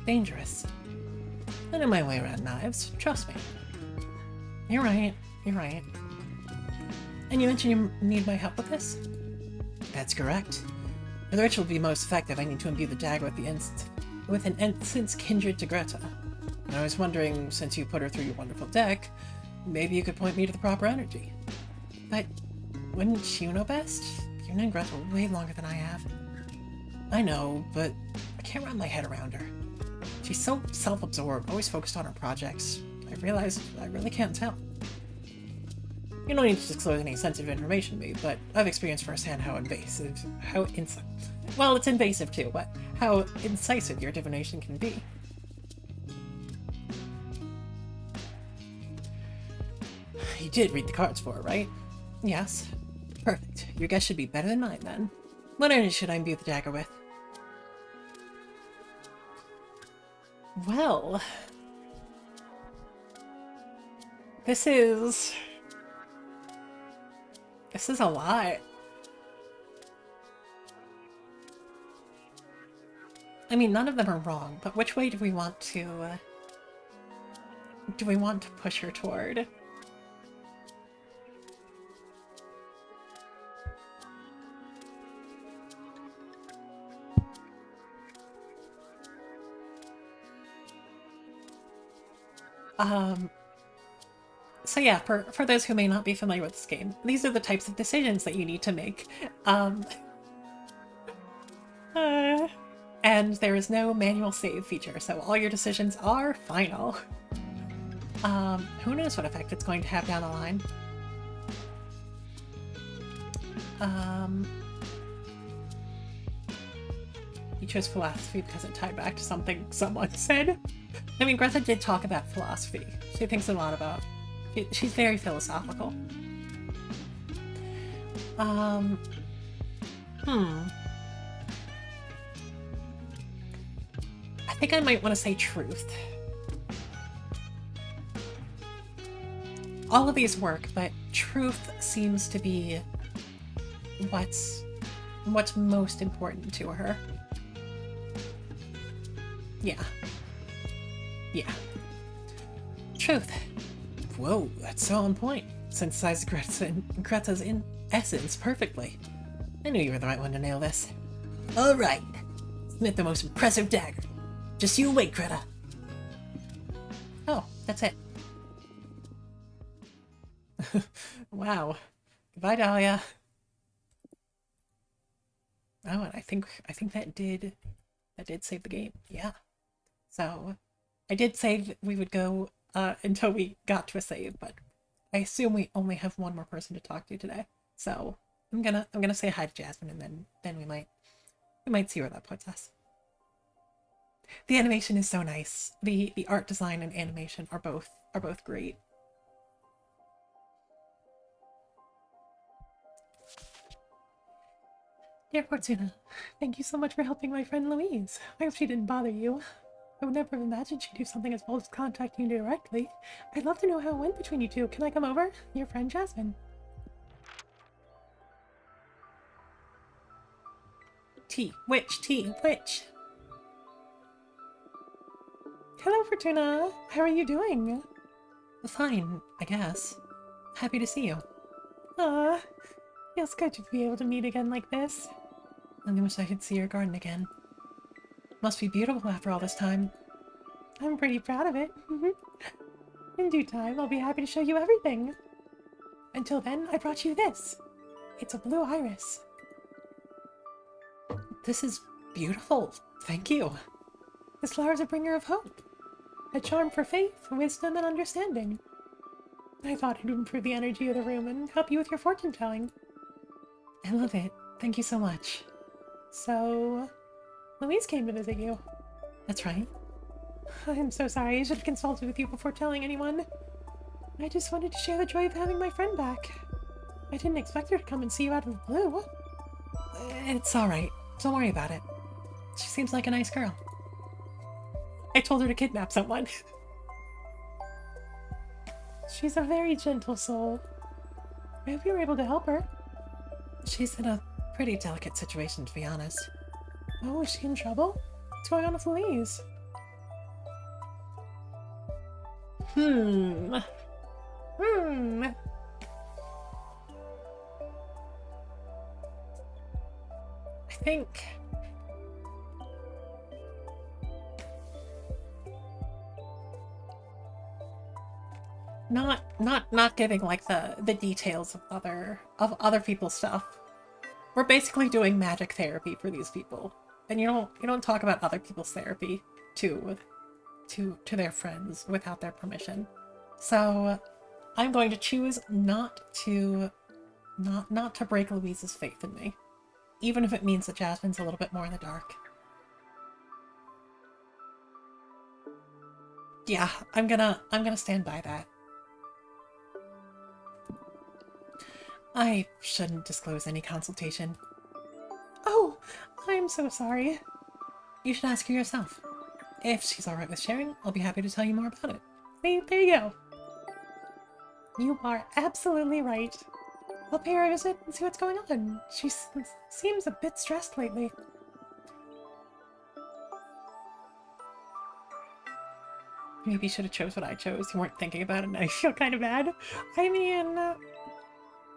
dangerous. I know my way around knives, trust me. You're right, you're right. And you mentioned you need my help with this? That's correct. For the ritual to be most effective, I need to imbue the dagger with an essence kindred to Greta. And I was wondering, since you put her through your wonderful deck, maybe you could point me to the proper energy. But wouldn't you know best? You've known Greta way longer than I have. I know, but I can't wrap my head around her. She's so self-absorbed, always focused on her projects. I realized I really can't tell. You don't need to disclose any sensitive information to me, but I've experienced firsthand it's invasive too, but how incisive your divination can be. You did read the cards for her, right? Yes. Perfect. Your guess should be better than mine, then. What energy should I imbue the dagger with? Well... This is a lot. I mean, none of them are wrong, but which way do we want to push her toward? So yeah, for those who may not be familiar with this game, these are the types of decisions that you need to make. And there is no manual save feature, so all your decisions are final. Who knows what effect it's going to have down the line? You chose philosophy because it tied back to something someone said. I mean, Greta did talk about philosophy. She thinks a lot about... She's very philosophical. I think I might want to say truth. All of these work, but truth seems to be what's most important to her. Yeah. Yeah. Truth. Whoa, that's so on point. Synthesized Greta's in essence perfectly. I knew you were the right one to nail this. Alright. Smith the most impressive dagger. Just you wait, Greta. Oh, that's it. Wow. Goodbye, Dahlia. Oh, and I think that did save the game. Yeah. So I did say that we would go until we got to a save, but I assume we only have one more person to talk to today. So I'm gonna say hi to Jasmine, and then we might see where that puts us. The animation is so nice. The art design and animation are both great. Dear Fortuna, thank you so much for helping my friend Louise. I hope she didn't bother you. I would never have imagined she'd do something as bold as contacting you directly. I'd love to know how it went between you two. Can I come over? Your friend Jasmine. Witch. Hello, Fortuna. How are you doing? Fine, I guess. Happy to see you. Feels good to be able to meet again like this. I wish I could see your garden again. Must be beautiful after all this time. I'm pretty proud of it. In due time, I'll be happy to show you everything. Until then, I brought you this. It's a blue iris. This is beautiful. Thank you. This flower is a bringer of hope. A charm for faith, wisdom, and understanding. I thought it would improve the energy of the room and help you with your fortune telling. I love it. Thank you so much. So, Louise came to visit you. That's right. I'm so sorry. I should have consulted with you before telling anyone. I just wanted to share the joy of having my friend back. I didn't expect her to come and see you out of the blue. It's alright. Don't worry about it. She seems like a nice girl. I told her to kidnap someone. She's a very gentle soul. I hope you were able to help her. She's in a pretty delicate situation, to be honest. Oh, is she in trouble? What's going on with Louise? I think... Not giving like the details of other people's stuff. We're basically doing magic therapy for these people. And you don't talk about other people's therapy to their friends without their permission. So I'm going to choose not to break Louise's faith in me. Even if it means that Jasmine's a little bit more in the dark. Yeah, I'm gonna stand by that. I shouldn't disclose any consultation. Oh, I'm so sorry. You should ask her yourself. If she's alright with sharing, I'll be happy to tell you more about it. See, there you go. You are absolutely right. I'll pay her a visit and see what's going on. She seems a bit stressed lately. Maybe you should have chose what I chose. You weren't thinking about it and I feel kind of bad. I mean...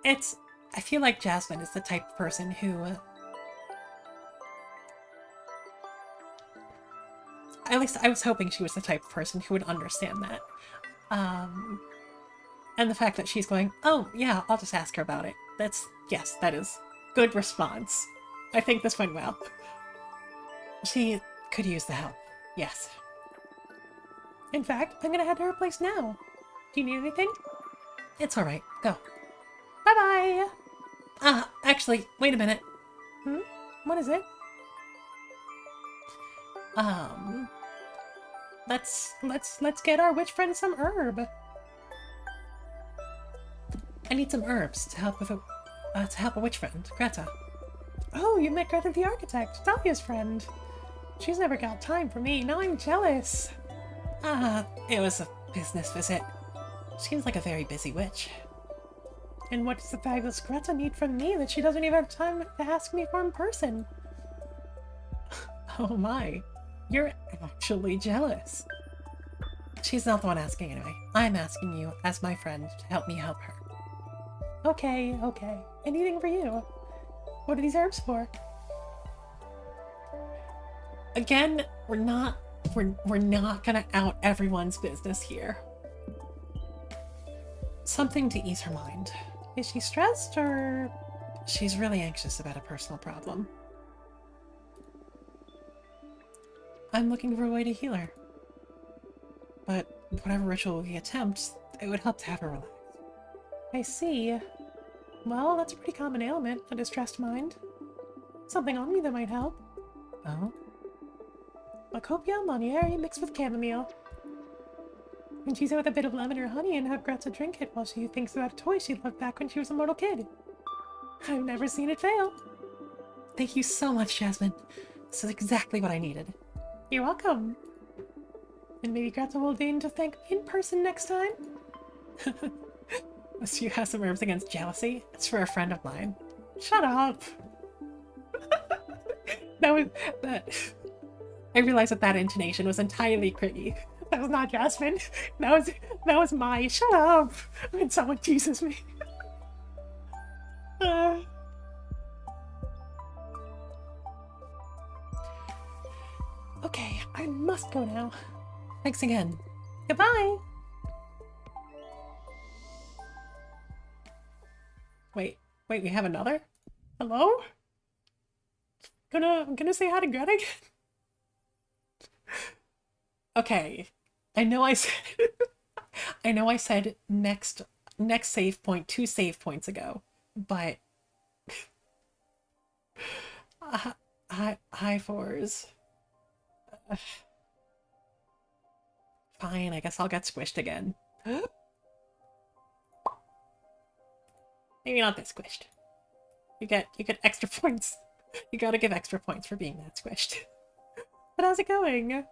I feel like Jasmine is the type of person who... at least I was hoping she was the type of person who would understand that. And the fact that she's going, oh, yeah, I'll just ask her about it. Yes, that is good response. I think this went well. She could use the help. Yes. In fact, I'm gonna head to her place now. Do you need anything? It's alright. Go. Bye-bye! Actually, wait a minute. What is it? Let's get our witch friend some herb. I need some herbs to help with a witch friend, Greta. Oh, you met Greta the architect, Dahlia's friend. She's never got time for me. Now I'm jealous. It was a business visit. Seems like a very busy witch. And what does the fabulous Greta need from me that she doesn't even have time to ask me for in person? Oh my, you're actually jealous. She's not the one asking anyway. I'm asking you as my friend to help me help her. Okay. Anything for you. What are these herbs for? Again, we're not gonna out everyone's business here. Something to ease her mind. Is she stressed or... She's really anxious about a personal problem. I'm looking for a way to heal her. But whatever ritual we attempt, it would help to have her relax. I see. Well, that's a pretty common ailment, a distressed mind. Something on me that might help. Oh? Macopia Monieri mixed with chamomile. And she's with a bit of lemon or honey and have Greta drink it while she thinks about a toy she loved back when she was a mortal kid. I've never seen it fail. Thank you so much, Jasmine. This is exactly what I needed. You're welcome. And maybe Greta will deign to thank me in person next time? Unless you have some herbs against jealousy, it's for a friend of mine. Shut up! I realized that intonation was entirely Criggy. That was not Jasmine. That was my shut up when someone teases me. Okay, I must go now. Thanks again. Goodbye! Wait, wait, we have another? Hello? I'm gonna say hi to Greta again. Okay. I know I said I know I said next save point 2 save points ago, but high fours. Fine, I guess I'll get squished again. Maybe not that squished. You get extra points. You gotta give extra points for being that squished. But how's it going?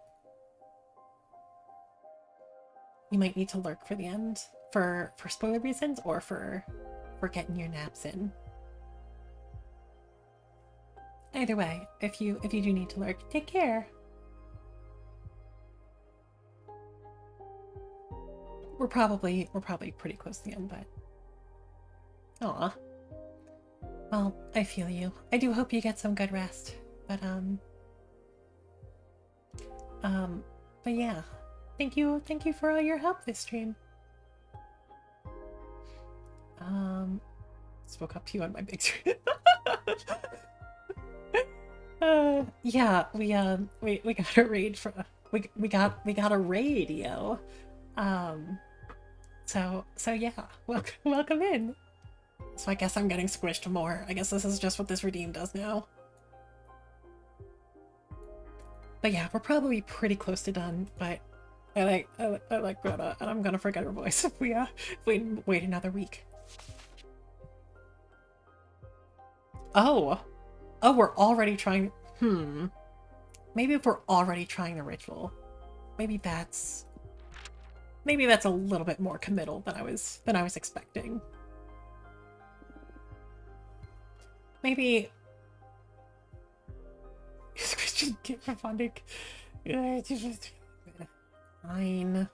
You might need to lurk for the end for spoiler reasons or for getting your naps in. Either way, if you do need to lurk, take care. We're probably pretty close to the end, but aw. Well, I feel you. I do hope you get some good rest. But um but yeah. Thank you for all your help this stream. Spoke up to you on my big screen. Yeah, we got a raid for we got a raid, yo. Um so yeah, welcome in. So I guess I'm getting squished more. I guess this is just what this redeem does now. But yeah, we're probably pretty close to done, but I like Greta, and I'm gonna forget her voice if we wait another week. Oh. Oh, we're already trying. Maybe if we're already trying the ritual, maybe that's a little bit more committal than I was expecting. Maybe Christian get for funding. Fine.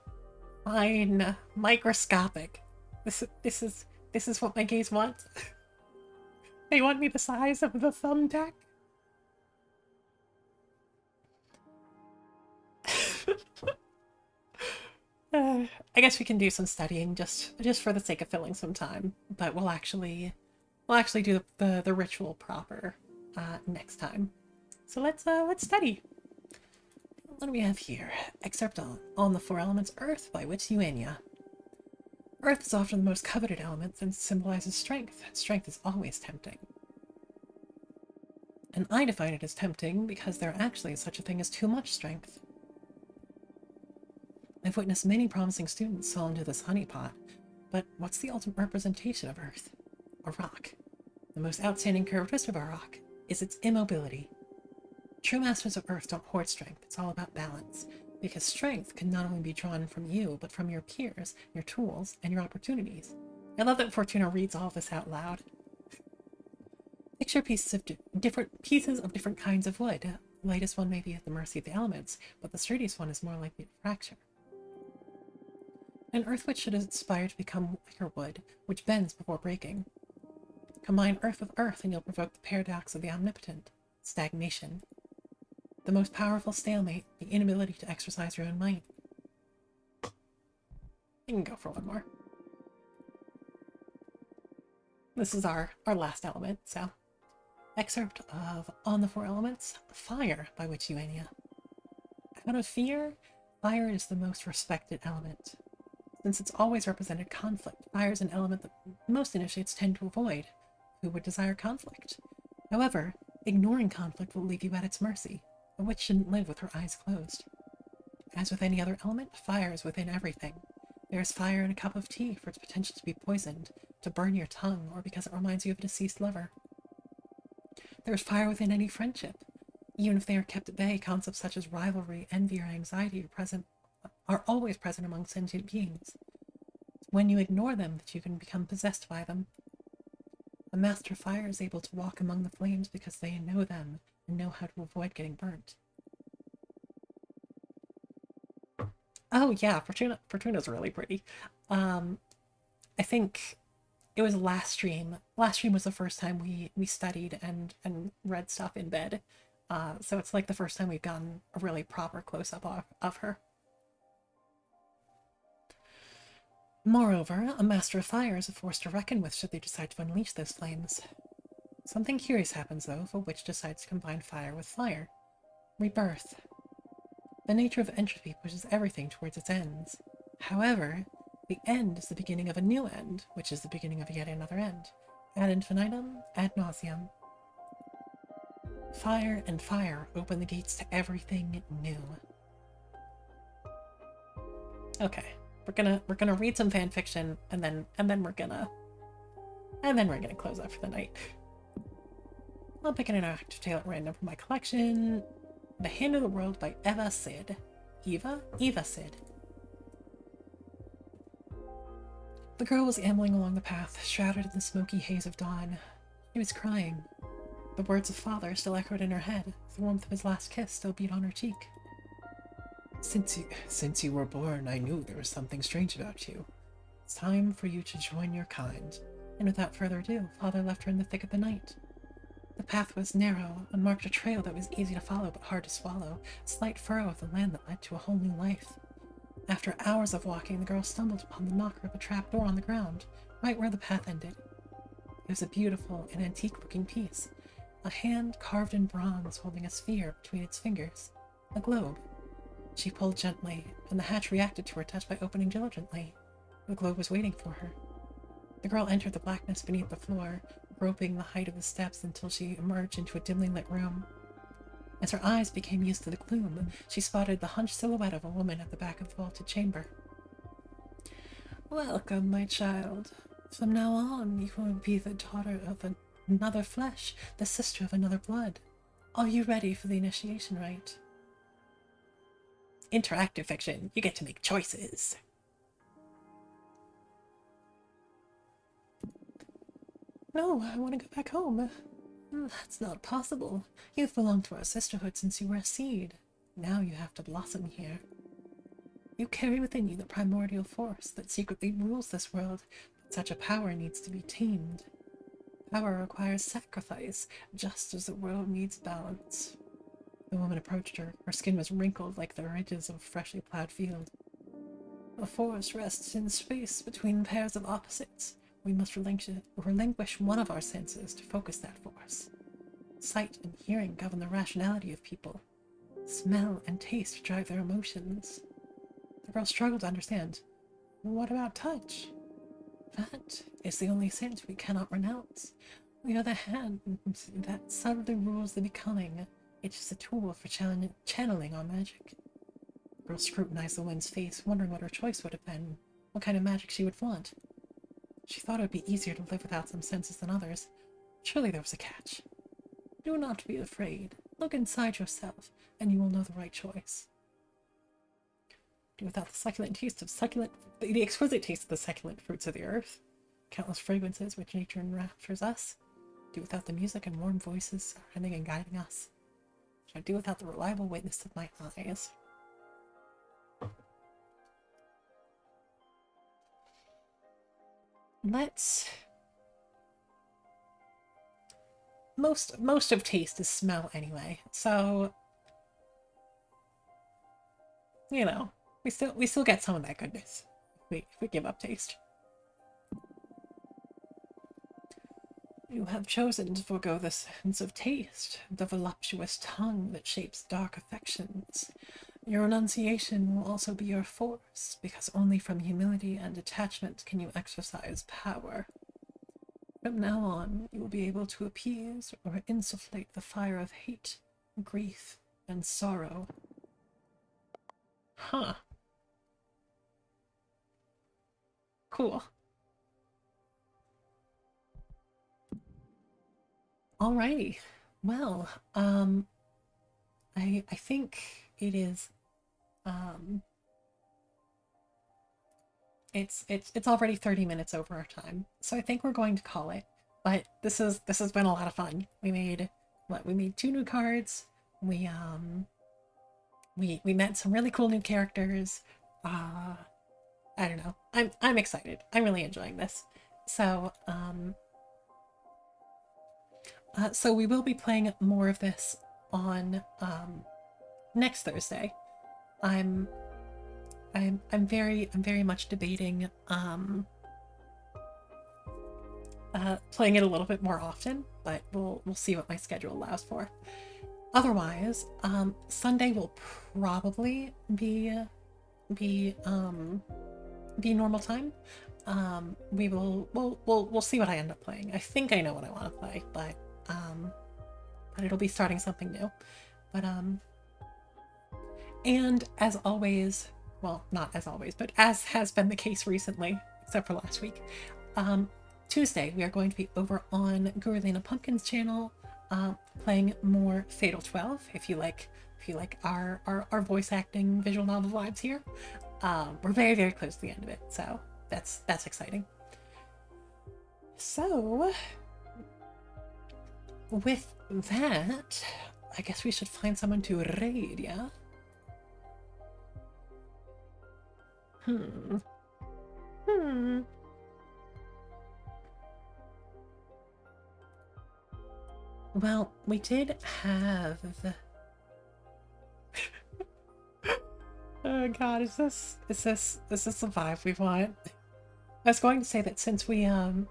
Microscopic. This is what my gays want. They want me the size of the thumbtack. I guess we can do some studying just for the sake of filling some time, but we'll actually do the ritual proper next time. So let's study. What do we have here? Excerpt on the four elements Earth by Witch Eugenia. Earth is often the most coveted element and symbolizes strength. Strength is always tempting. And I define it as tempting because there actually is such a thing as too much strength. I've witnessed many promising students fall into this honeypot, but what's the ultimate representation of Earth? A rock. The most outstanding characteristic of a rock is its immobility. True masters of Earth don't hoard strength, it's all about balance, because strength can not only be drawn from you, but from your peers, your tools, and your opportunities. I love that Fortuna reads all of this out loud. Picture different pieces of different kinds of wood. The lightest one may be at the mercy of the elements, but the sturdiest one is more likely to fracture. An earth witch should aspire to become wicker wood, which bends before breaking. Combine earth with earth and you'll provoke the paradox of the omnipotent, stagnation. The most powerful stalemate, the inability to exercise your own might. You can go for one more. This is our last element, so. Excerpt of On the Four Elements, Fire by Witch Eugenia. Out of fear, fire is the most respected element. Since it's always represented conflict, fire is an element that most initiates tend to avoid. Who would desire conflict? However, ignoring conflict will leave you at its mercy. A witch shouldn't live with her eyes closed. As with any other element, fire is within everything. There is fire in a cup of tea for its potential to be poisoned, to burn your tongue, or because it reminds you of a deceased lover. There is fire within any friendship. Even if they are kept at bay, concepts such as rivalry, envy, or anxiety are always present among sentient beings. It's when you ignore them that you can become possessed by them. A master of fire is able to walk among the flames because they know them and know how to avoid getting burnt. Oh yeah, Fortuna's really pretty. I think it was last stream. Last stream was the first time we studied and read stuff in bed. So it's like the first time we've gotten a really proper close-up of her. Moreover, a master of fire is a force to reckon with should they decide to unleash those flames. Something curious happens, though, if a witch decides to combine fire with fire. Rebirth. The nature of entropy pushes everything towards its ends. However, the end is the beginning of a new end, which is the beginning of yet another end. Ad infinitum, ad nauseam. Fire and fire open the gates to everything new. Okay, we're gonna read some fan fiction, and then we're gonna close up for the night. I'll pick an interactive tale at random from my collection. The Hand of the World by Eva Sid. Eva Sid. The girl was ambling along the path, shrouded in the smoky haze of dawn. She was crying. The words of father still echoed in her head. The warmth of his last kiss still beat on her cheek. Since you were born, I knew there was something strange about you. It's time for you to join your kind. And without further ado, father left her in the thick of the night. The path was narrow and marked a trail that was easy to follow but hard to swallow, a slight furrow of the land that led to a whole new life. After hours of walking, the girl stumbled upon the knocker of a trapdoor on the ground, right where the path ended. It was a beautiful and antique-looking piece, a hand carved in bronze holding a sphere between its fingers, a globe. She pulled gently, and the hatch reacted to her touch by opening diligently. The globe was waiting for her. The girl entered the blackness beneath the floor, groping the height of the steps until she emerged into a dimly lit room. As her eyes became used to the gloom, she spotted the hunched silhouette of a woman at the back of the vaulted chamber. Welcome, my child. From now on, you will be the daughter of another flesh, the sister of another blood. Are you ready for the initiation rite? Interactive fiction. You get to make choices. No, I want to go back home. That's not possible. You've belonged to our sisterhood since you were a seed. Now you have to blossom here. You carry within you the primordial force that secretly rules this world, but such a power needs to be tamed. Power requires sacrifice, just as the world needs balance. The woman approached her. Her skin was wrinkled like the ridges of a freshly plowed field. The force rests in space between pairs of opposites. We must relinquish one of our senses to focus that force. Sight and hearing govern the rationality of people. Smell and taste drive their emotions. The girl struggled to understand. What about touch? That is the only sense we cannot renounce. We are the hand that subtly rules the becoming. It is a tool for channeling our magic. The girl scrutinized the woman's face, wondering what her choice would have been, what kind of magic she would want. She thought it would be easier to live without some senses than others. Surely there was a catch. Do not be afraid. Look inside yourself, and you will know the right choice. Do without the exquisite taste of the succulent fruits of the earth, countless fragrances which nature enraptures us. Do without the music and warm voices surrounding and guiding us. Shall I do without the reliable witness of my eyes? Most of taste is smell anyway, so you know, we still get some of that goodness if we give up taste. You have chosen to forego the sense of taste, the voluptuous tongue that shapes dark affections. Your renunciation will also be your force, because only from humility and detachment can you exercise power. From now on, you will be able to appease or insufflate the fire of hate, grief, and sorrow. Huh. Cool. Alrighty. Well, I think it is it's already 30 minutes over our time, so I think we're going to call it. But this has been a lot of fun. We made 2 new cards. We met some really cool new characters. I don't know. I'm excited. I'm really enjoying this. So so we will be playing more of this on next Thursday. I'm I'm very much debating playing it a little bit more often, but we'll see what my schedule allows for. Otherwise, Sunday will probably be normal time. We'll see what I end up playing. I think I know what I want to play, but it'll be starting something new. But and as always, well, not as always, but as has been the case recently, except for last week, Tuesday we are going to be over on Gurlina Pumpkin's channel, playing more Fatal 12. If you like our voice acting visual novel vibes here, we're very close to the end of it, so that's exciting. So with that, I guess we should find someone to raid, yeah? Hmm. Well, we did have oh god, is this the vibe we want? I was going to say that since we had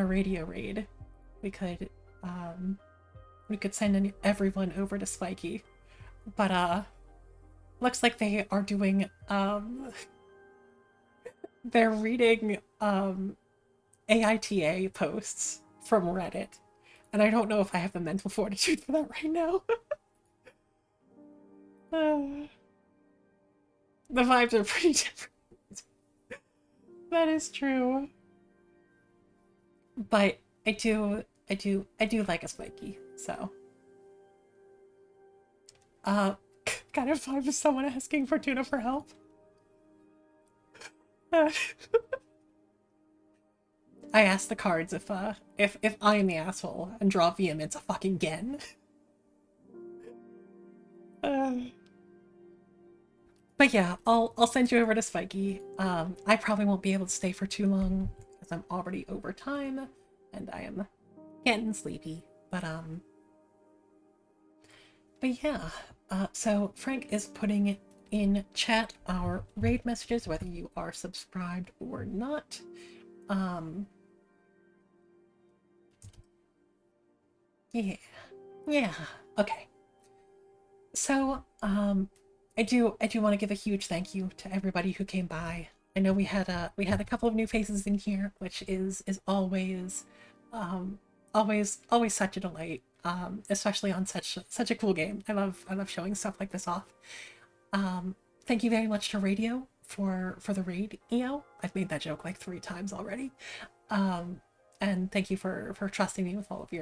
a radio raid, we could send everyone over to Spiky. But looks like they are doing they're reading AITA posts from Reddit. And I don't know if I have the mental fortitude for that right now. The vibes are pretty different. That is true. But I do like a Spiky, so. Kind of vibe of someone asking Fortuna for help. I asked the cards if I am the asshole and draw vehemence fucking again. But yeah, I'll send you over to Spiky. I probably won't be able to stay for too long because I'm already over time and I am getting sleepy. But yeah. So Frank is putting in chat our raid messages, whether you are subscribed or not. Yeah. Okay. So, I do want to give a huge thank you to everybody who came by. I know we had a couple of new faces in here, which is always always such a delight. Especially on such a cool game. I love showing stuff like this off. Thank you very much to Radio for the raid, EO. I've made that joke like 3 times already. And thank you for trusting me with all of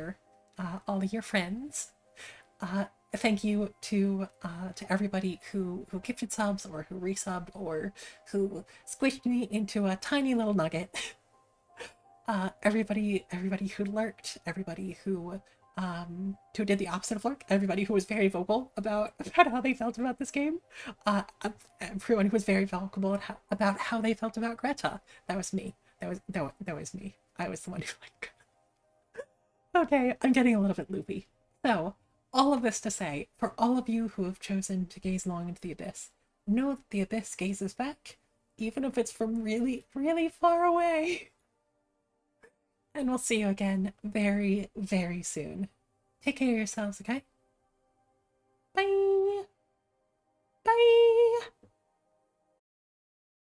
your friends. Thank you to everybody who gifted subs or who resubbed or who squished me into a tiny little nugget. Everybody who lurked, everybody who did the opposite of lurk, everybody who was very vocal about how they felt about this game, everyone who was very vocal about how they felt about Greta. That was me. That was me. I was the one who like. Okay, I'm getting a little bit loopy. So, all of this to say, for all of you who have chosen to gaze long into the abyss, know that the abyss gazes back, even if it's from really, really far away. And we'll see you again very, very soon. Take care of yourselves, okay? Bye!